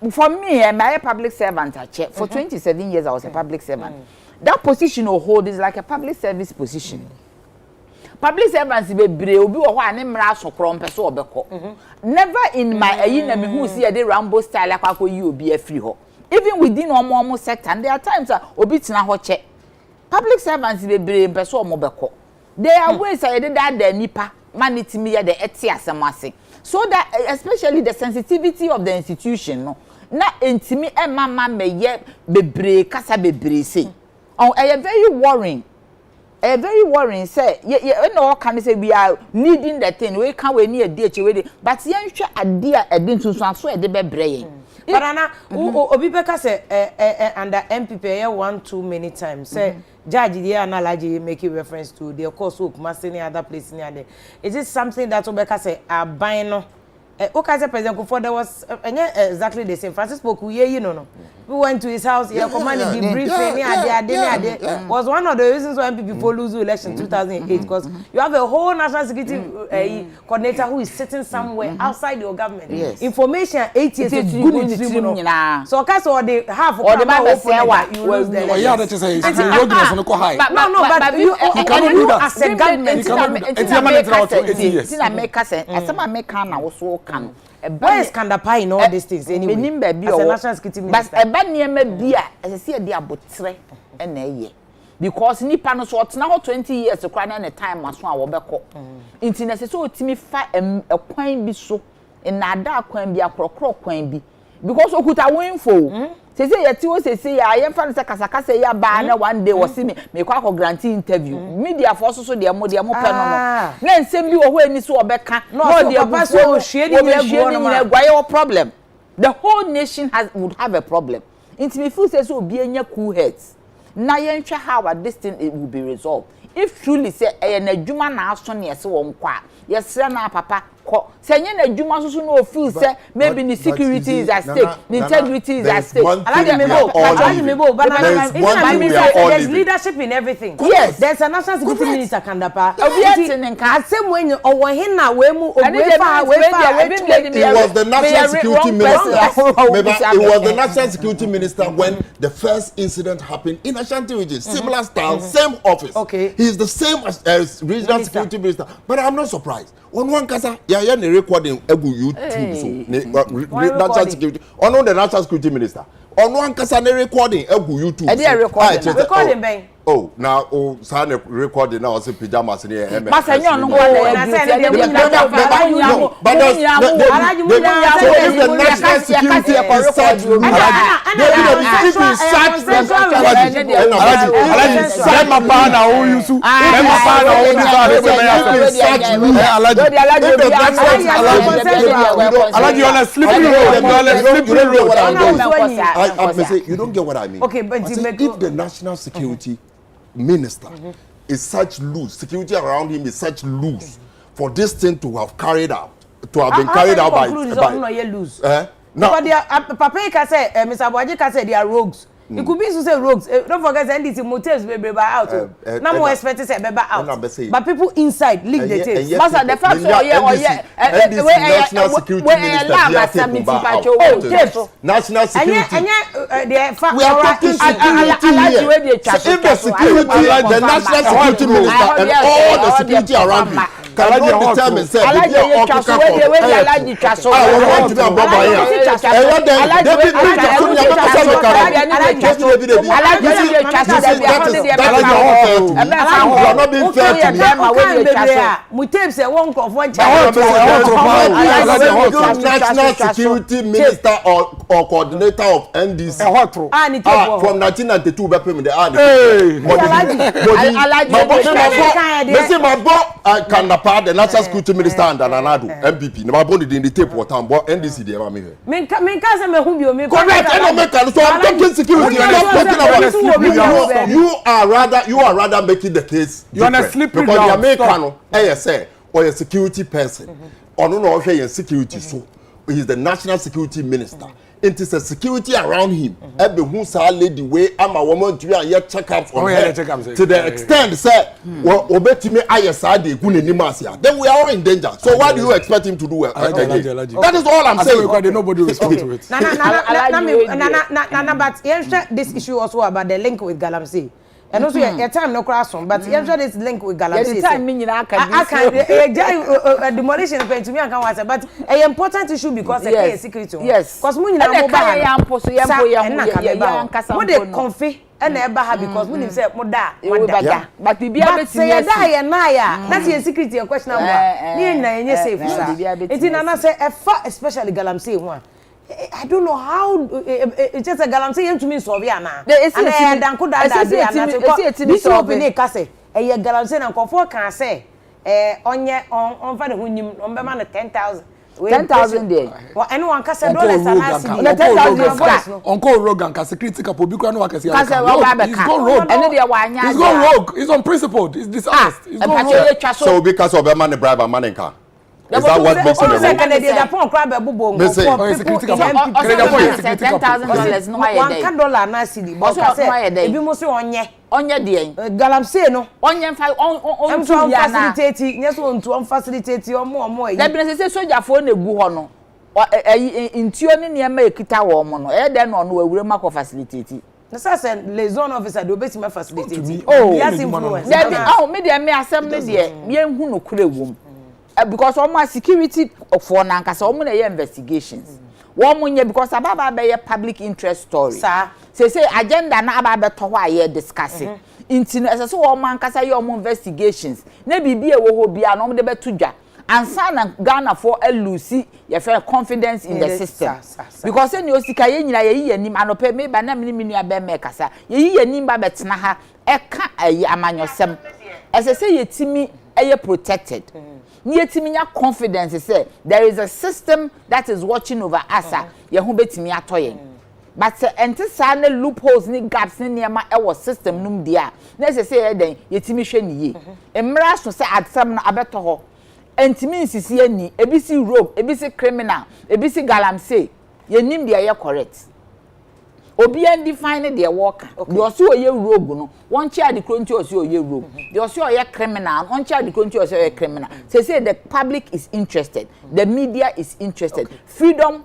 For me, I'm a public servant. For 27 years, I was a public servant. That position or hold is like a public service position. Public servants be brave, obi wo ho mra so kro mpeso obeko. Never in my ayina me who see the Rambo style like akoyi obi afri ho. Even within omo sector, and there are times obi tina ho che. Public servants be brave mpeso omobeko. There are ways I did that the nipa manitimi ya the eti asemase. So that especially the sensitivity of the institution no. Na intimi e mama meye bebre kasa bebre say. Oh, very worrying. Very worrying say you know can say we are needing the thing we can we need a DH we but yen hwe ade a edin sunsun so e de bebre yen but ana obi beka say under MPP here 1-2 many times say judge there analogy make reference to the course of Masini other place near there. Is it something that obeka say aban no okay, President Kufuor, there was exactly the same. Francis Poku, you know. We went to his house, he commanded the briefing. Was one of the reasons why people lose the election in 2008 because you have a whole national security coordinator who is sitting somewhere outside your government. Yes. Information 8 years is good in the so okay, so the half or the member you lose the election. Yeah, that is a high. No, but you cannot do that as a government. Where is Kandapa in all these things anyway? As a national security minister. But eba niema bia as I see dey abotre na eye. Because nipa no so otena 20 years kra na na time aso a wo beko. Nti na se so otimi fa ekwan bi so na ada kwan bi akrokro kwan bi. Because okuta winfo. Say yeti wo say ya ye fa no se kasakasa ya ba na one day was me kwa ko grantee interview. Media for so de mo pe no no. Na nsem bi wo ho ani so obeka. No de papa so hwe ni egwa problem. The whole nation would have a problem. Inti me feel say so obi anya cool heads. Na yen hwe how this thing it will be resolved. If truly say e na adwuma na aso ne yese wo nkwa. Yesre na papa ko. Say yen na adwuma so no feel say maybe the security is at stake, the integrity is at stake. There's leadership in everything. Yes, there's a national security minister Kandapa. Same when owo hina we mu it was the national security minister. It was the national security minister when the first incident happened in Ashanti region. Similar style, same office. Okay. He is the same as regional security minister. But I'm not surprised. On one kasa, yeah, recording YouTube so national security. On the national security minister. On one kasa recording YouTube. Recording bang. Oh, now sign recording now say pajamas in here. Masanyo no but if the national security is such you don't get what I mean. Okay, but if the national security minister is such loose, security around him is such loose for this thing to have carried out, to have been carried out by loose. No, Papa can say, Mr. Boaji can say they are rogues. It could be to say rogues. Don't forget NDC motels be out. No more expected say be out. But people inside leak the tapes. Master, the fact national security minister national security. We are talking security here. If the security, the national security minister and all the security around him cannot determine say national security minister or coordinator of NDC from 1992 be pay me the Kandapa, the national security minister and Ananado MPP. No body in the tape what but NDC dey ma me here. Me say me hu bi o me. Correct. So I'm talking security. I'm not talking about you are rather making the case. You are a slippery because the American say or a security person. Or no hwe your security so. he's the national security minister. It is a security around him. Every who saw lady way, I'm a woman to your checkup on her to the extent say, well, obey me, I said the good in then we are all in danger. So what do you expect him to do? That is all I'm saying. Nobody responds to it. Nana, but this issue also about the link with Galamsey. And also, your time no cross on, but you this link with Galamsey. The time meaning I can demolition paint to me and can answer, but an important issue because a secret. Yes, because we know what they comfy and never because we say moda. But we be able to say that Naya. That's your secret, your question. It's in another especially Galamsey one. I don't know how it's just a Galamsey to me Soviana. It's this open a case. A Galamsey and Comfort can say, on Father who knew on Bemana 10,000. 10,000 day. Well, anyone can say dollars and 10,000 Uncle Rogan can critical public and work as he's gone rogue. He's unprincipled. He's dishonest. He's gone rogue. So because of a money bribe and money car. Is that what makes him les zone officer do beti me facilitate. Oh, yes influence. Oh, me assembly there. Me hu no kure wom. Because almost security for nankasa omo na investigations. Womunye because ababa be public interest story. Sir, say agenda na ababa to why ye discussing. Inti no so wo mankasa ye omo investigations. Na bibie wo ho bia no de betudwa. Ansa na Ghana for Lucy ye feel confidence in the system. Because any osika ye nyina ye yi anim anope me ba na mini abe me kasa. Ye yi anim ba betena ha e ka ayi amanyosem. Say ye timi e protected. Nietiminya confidence say there is a system that is watching over us. Ye hu betimi atoyen. But enti sa na loopholes ni gaps ni niema e wo system num dia. Na say den yetimi hwe ni ye. Emra so say adsam na abeto ho. Entimi nsisi ani ebisi rogue, ebisi criminal, ebisi galamsey. Ye nim dia ye correct. Obi and define their work. The also ye rogue no. One chair the country also ye rogue. The also ye criminal. One chair the country also ye criminal. Say the public is interested. The media is interested. Freedom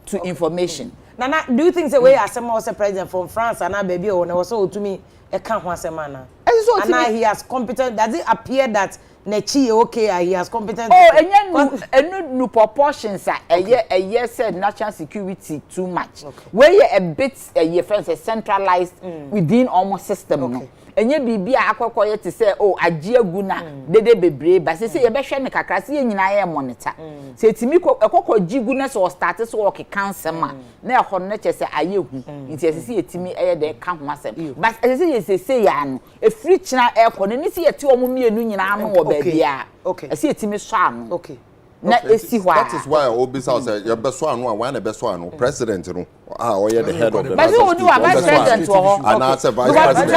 to information. Nana, do you think the way as a president from France and baby or also to me a can't want a man? And now he has competent. Does it appear that Nechi okay? He has competent. Oh, and no proportions are a year said national security too much. Where you a bit a year friends is centralized within almost system. No. And ye be akwakoye to say, oh, ajia guna dede bebre, but say ye be hwe ne kakra se ye nyina ye monitor. Say timi akoko jiguna so start so work cancer ma. Na e ho no che say aye hu. Nti say ye timi eye de ka ho asem. But say ya no, e free china e ko ne ni say ye ti omo mienu nyina no wo ba bia. Okay. Say ye timi so anu. Okay. Na esi hwa. That is why Obi say your best one when the best one president no or the head of the but you do a vice president and as a vice president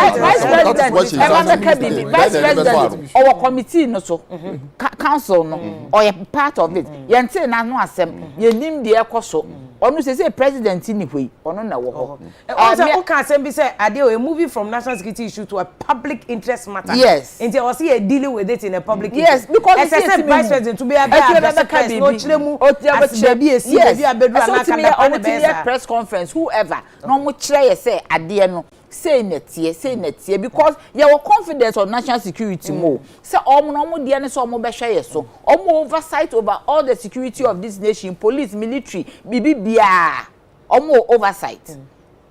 vice president our committee no so council no or a part of it yente na no asem ye nim de ekoso onu say president ni hwe onu na wo ho o can say be say ade a movie from national security issue to a public interest matter. Yes, and you see dealing with it in a public yes interest. because as a vice president to be a no chilemu as baby esi baby abedu na press conference whoever no mo kire ye say ade no say netie because your confidence on national security mo say omo de ne so omo be hwe ye so omo oversight over all the security of this nation, police, military, bibia omo oversight.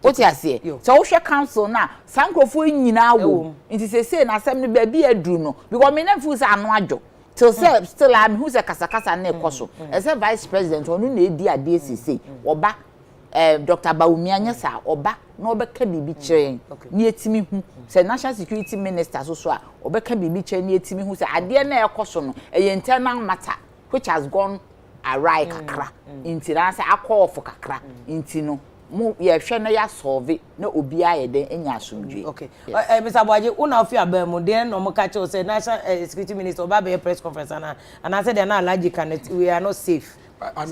What you say? So we share council na sankrofo nyina wo nti say na asem no ba bi adru no because me na fu say anu adwo till say still am who say kasakasa na ekoso as a vice president onu na edi ade sisi oba Dr. Baumia nyesa oba na obeka bibi kire ni etimi hu say national security minister so a obeka bibi kire ni etimi hu say ade na ekoso no internal matter which has gone awry kakra inti na say akọ of kakra inti no mo ye hwe na ya solve na obi aye den enya asomdwe. Okay. Mr. Boaji, una ofi abemu den no mo catch say national security minister oba be press conference and I said they are not allergic and we are not safe.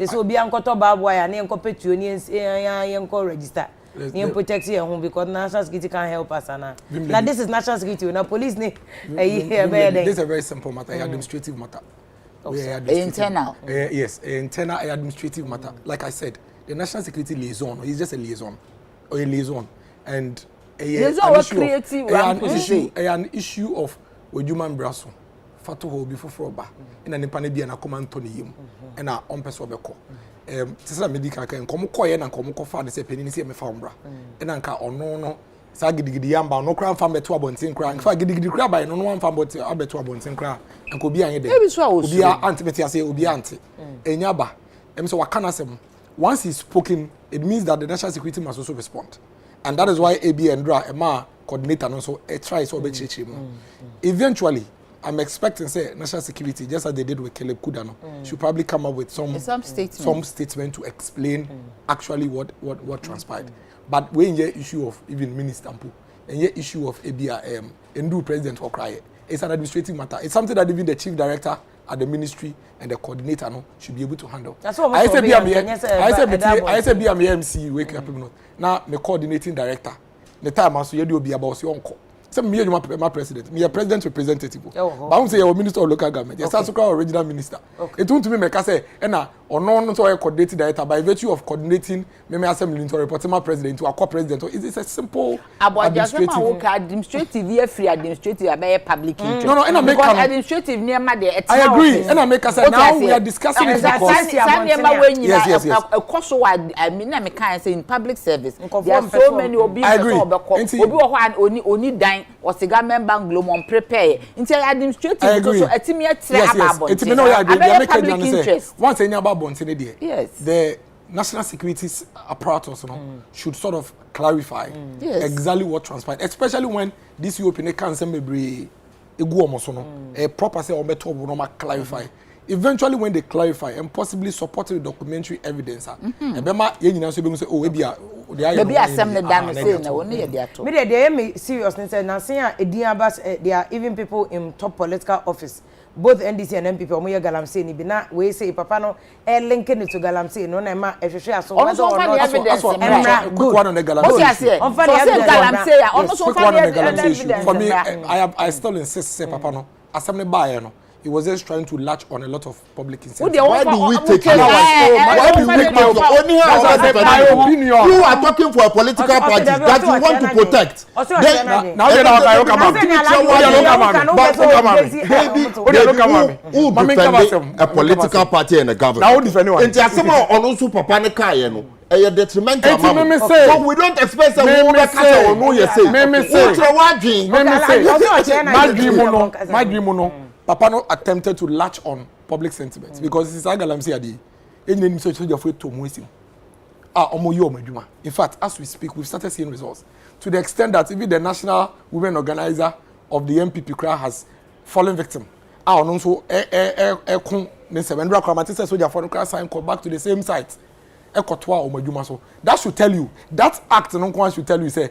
so be ankoto babo ya na enko petuo ni enko register. Ni protect your home because national security can't help us now. Like this is national security, na police ni this is a very simple matter, administrative matter. Internal. Yes, internal administrative matter. Like I said, the national security liaison is just a liaison or a liaison, and an issue of human brasso. Fatu ho before froba. In a nipa ne bi na command Tony yim. And a on person beko. Tisa medical can come koye na come kofa de se penini se me fa ombra. And anka ono no sa gidigidi yamba no kra mfa beto abontin kra. Nfa gidigidi kra ba no no mfa abeto abontin kra. Anka obi anye de. Obi a anti beti ase obi anti. Enyaba. Em so wakana sem. Once he's spoken, it means that the national security must also respond. And that is why AB and Dra Emma coordinator and also try so be eventually I'm expecting say national security just as they did with Caleb Kudano should probably come up with some statement to explain actually what transpired. But when the issue of even Minister Mpu and the issue of ABRM and do president or cry, it's an administrative matter. It's something that even the chief director at the ministry and the coordinator should be able to handle. That's what I said be am MC wake up now me coordinating director. The time I saw you be about your uncle. Some me my president, me a president representative. But I say your minister of local government. Yes, that's original minister. It won't to me make say na no so coordinating director by virtue of coordinating me assembly to report my president to a co-president. Is this a simple administrative free administrative about public interest? No, and I make administrative near my day. I agree. And I make us say now we are discussing it because yes. A course I mean I can say in public service. There are so many obi only dying or cigar member global prepare until administrative so etimi about it no public interest. Once any about bontin yes, the national security apparatus should sort of clarify exactly what transpired, especially when this European cancer may be a proper say or clarify. Eventually, when they clarify and possibly support the documentary evidence, maybe assembly done say na woni ye ato. Me dey me seriousness na say there are even people in top political office, both NDC and MPP omo ye galamsey ni bi na we say papa no link it to galamsey no na ma ehwehwe aso whether or not quick one on the galamsey. On galamsey for me I still insist say papa no assembly buy no. He was just trying to latch on a lot of public incentives. Why do we take it? Why do we take it? Only my opinion. You are talking for a political party that you want to protect. Now you who defend a political party and a government? A detrimental but we don't expect a my dream Papa no attempted to latch on public sentiments because it's agalamsi adi. Any so you afraid to moisim. In fact, as we speak, we've started seeing results to the extent that even the national women organizer of the MPP crowd has fallen victim. Also, sign call back to the same site. So that should tell you that act should tell you say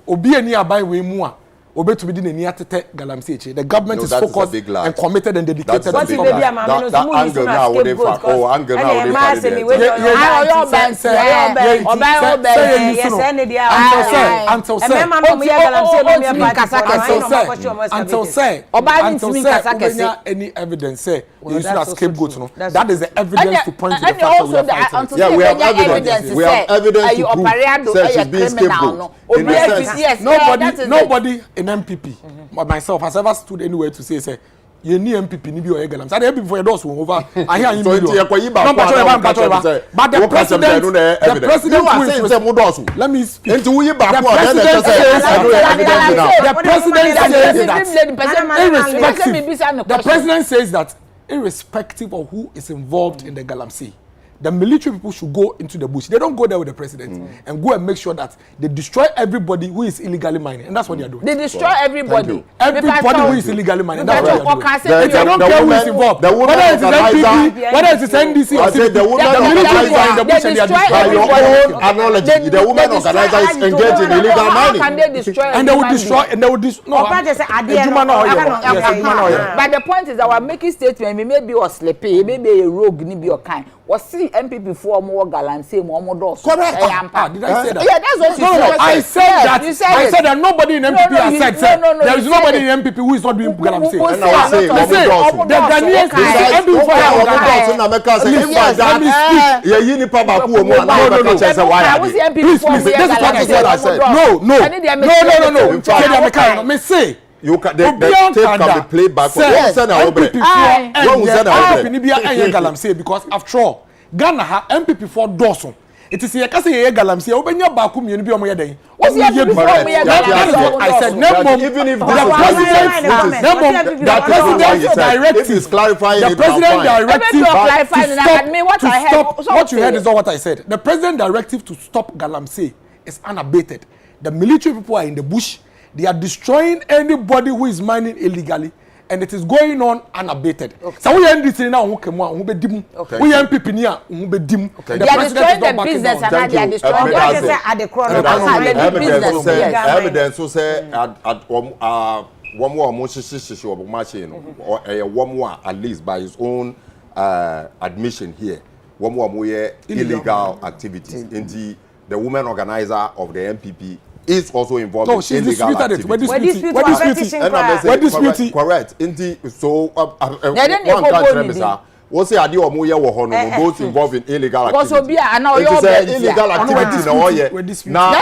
obi ani abai we mu a obetu bidi nani atete galamsey. The government is focused and committed and dedicated. What is baby am no so mu use na scapegoat. Oh, anger now we any evidence say you use as scapegoat no. That is the evidence to point to the fact that we have evidence. We have evidence to prove she's being scapegoat. Nobody in MPP, myself, has ever stood anywhere to say you need MPP ni bi o egalam. So the MPP for those who over I hear you but the president let me speak. The president says that irrespective of who is involved in the galamsey, the military people should go into the bush. They don't go there with the president and go and make sure that they destroy everybody who is illegally mining. And that's what they are doing. They destroy everybody. Everybody who is illegally mining. That's what they are doing. They don't care who is involved. Whether it is MPP, whether it is NDC or the military is in the bush and they are destroying your own analogy. The women organizer is engaged in illegal mining. Can they destroy and they will destroy and they will destroy. No, but the point is that we're making statement. Maybe or sleepy, maybe a rogue, maybe your kind. was see MPP for more galamsey more doors. Correct. Did I say that? Yeah, that's what you said. I said that. You said I said that nobody in MPP has said there is nobody in MPP who is not doing galamsey. And I say the Ghanaians MPP for no. Me say you can the tape can be played back. Because after all, Ghana ha MPP for Dawson. It is here kasi ye galamsey obenya ba ku mienu bi omo ye den. I said no, even if the president directive is clarifying the president directive what you heard is not what I said. The president directive to stop galamsey is unabated. The military people are in the bush. They are destroying anybody who is mining illegally, and it is going on unabated. So we end this now. We be dim. We MPP niya. We be dim. They are destroying the business and they are destroying the evidence. So say one more shishi or machine or one more at least by his own admission here. One more illegal activities. Indeed, the woman organizer of the MPP is also involved in illegal activities. We're disputing. Correct. Indeed, so one country, what's the idea of those involved in illegal activities? It is an illegal activity now.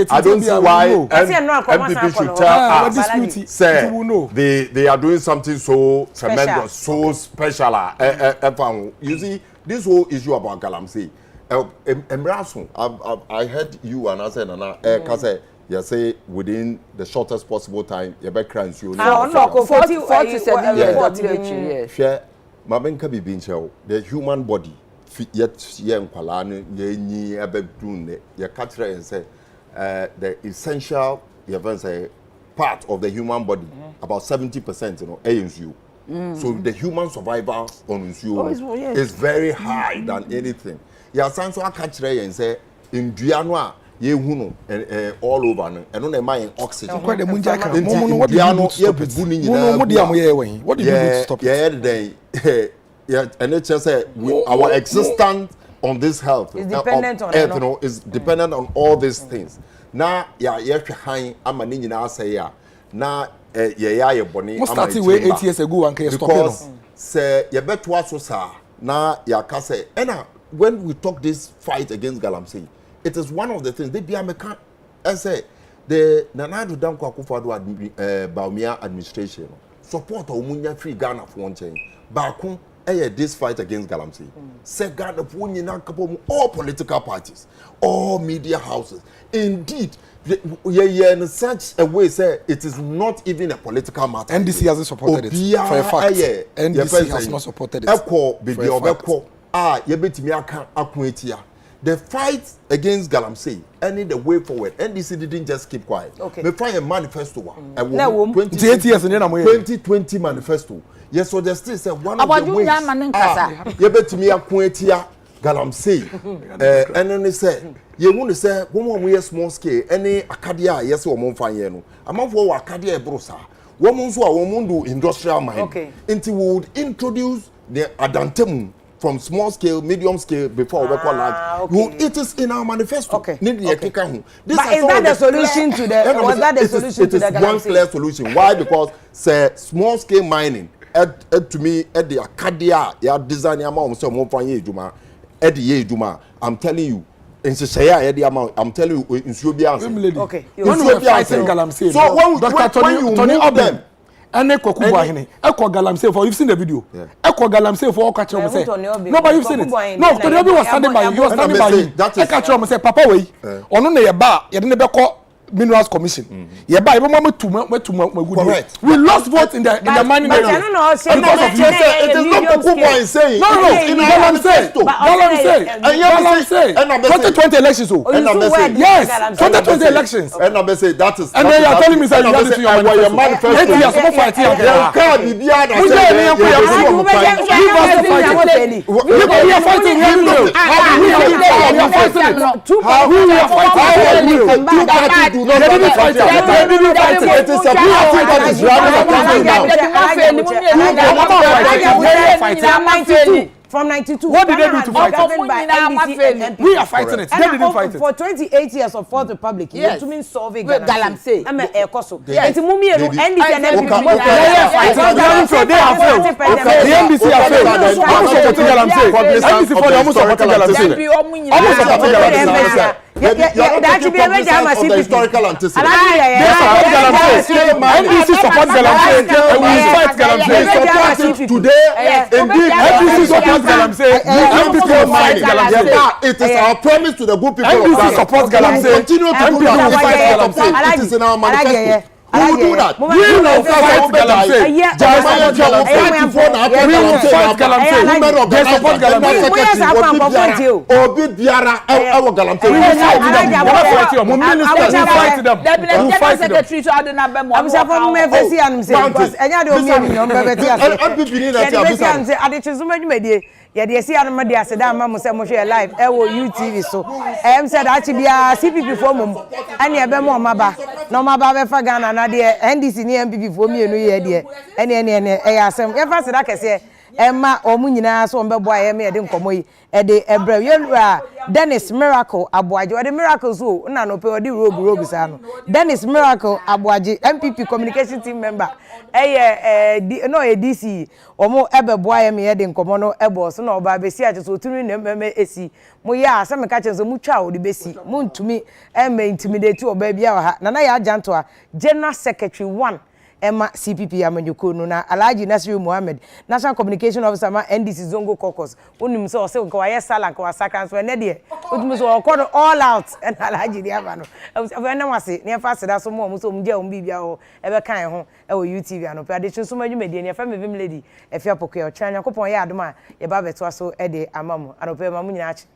I don't see why MPP should tell us say they are doing something so tremendous, so special. You see, this whole issue about galamsey. I heard you and I said, Nana, you say within the shortest possible time, you better cry and see. 47 years. Share, Mabenka be being the human body, yet, young Palani, ye ebedune, you catch and say, the essential, you say, part of the human body, about 70%, ANC you. So the human survival on you is very high than anything. Ya san so aka kire yen say ndua no a ye hunu all over no eno na my oxygen kwa de munja ka what do you do to stop it what do you do to stop it NHS say our existence on this health is dependent on earth, is dependent on all these things na ya hwe han ama ni nyina say ya na ye boni ama started way 8 years ago and can stop it say ye beto aso sa na ya ka say ena when we talk this fight against galamsey, it is one of the things they be American. I say the Nanado Danko Akufo-Addo Bawumia administration support Omunya free Ghana for one chain. Baku this fight against galamsey. Say Ghana for all political parties, all media houses. Indeed, in such a way say it is not even a political matter. NDC hasn't supported it for a fact. NDC has not supported it. The fight against galamsey, the way forward. NDC didn't just keep quiet. We find a manifesto. 2020 manifesto. Yes, so there's still one of the ways. Galamsey. And then they say, you want to say, one small scale, any Acadia, yes, or Monfayeno. Among for Acadia Brosa. Women who are women do industrial mine. Until we would introduce the Adantemu. From small scale, medium scale, before we call large. It is in our manifesto. But is that the solution to the? Was that the solution to the galamsey? It is one clear solution. Why? Because say small scale mining. To me, at the Acadia, ya design amount so more fun juma. At the juma, I'm telling you. In Shaya, the amount. I'm telling you, in Subia. Okay. When we fighting galamsey, so when you move them. And Eko galamsey for you've seen the video. Eko galamsey for all catch him say. No, but you've seen it. No, Tony Obi was standing by you. He was standing by you. I catch him say, Papa way. Ono na yeba, ye didn't be call Minerals Commission. Yeba, even moment to good. We lost votes in the mining area. It is not Kukuba is saying. No, galamsey. 2020 elections. Yes, 2020 elections. And I say that is. And then you are telling me that you have to your manifesto. You are supposed to fight here. We are fighting. They didn't fight it. It is a party that is running the country now. From 92. What did they do to fight it? We are fighting it. They didn't fight it. For 28 years of Fourth Republic, yes. You mean solving Galamsey. I'm a Ekoso. It's Mumi and NDC and NPP. They have failed. The NDC have failed. Almost supporting Galamsey. NDC for the almost supporting Galamsey. Almost supporting Galamsey. That should be a major historical antecedent. They support Galamsey. NDC support Galamsey. And we fight Galamsey. Today, indeed, NDC support Galamsey. NPP fight Galamsey. It is our promise to the good people of NDC Ghana. support Galamsey. Continue to do that. It is in our manifesto. Who will do that? We will fight Galamsey. We will fight Galamsey. They support Galamsey. Obi Biara ewo Galamsey. We will fight them. We will fight them. We will fight them. Secretary to Adenabem. I'm saying me face am say because enya de omi emi no bebe ti ase. NPP ni na ti abisa. Say adechizuma dwumedie. Ye de esi anoma de ase da ma mo say mo hwe live e wo UTV so. Em said achi bia CPP for mum. Ane ebe mo maba. No maba be fa Ghana na de NDC ni MPP for mienu ye de. Ene e asem. Ye fa se da kese Emma omu nyina so mbebo aye me de nkomo yi e de ebre yelura Dennis Miracle Abuaje o de Miracle so na no pe o de rogue sa no Dennis Miracle Abuaje MPP communication team member no DC omo ebebo aye me de nkomo no ebo so na oba be si aje so tunu na mmeme esi mo ya asa me ka che so mu twa o de besi mo ntumi intimidate oba bia wa ha na ya ajanto a General Secretary 1 Emma CPP amanyoko no na Alhaji Nasiru Mohammed National Communication Officer ma NDC Zongo Caucus unim so se ko waye sala ko asaka so ne de utum so okọ all out and Alhaji dia ba no e na wase ne fa seda so mo so mje o bibia ho e be kan ho e wo UTV ano pe ade so madwumedie ne fa me vim lady e fi apokọ e o chanya kopon ye adoma ye ba beto so e de amamu ano pe ma mu nyina achi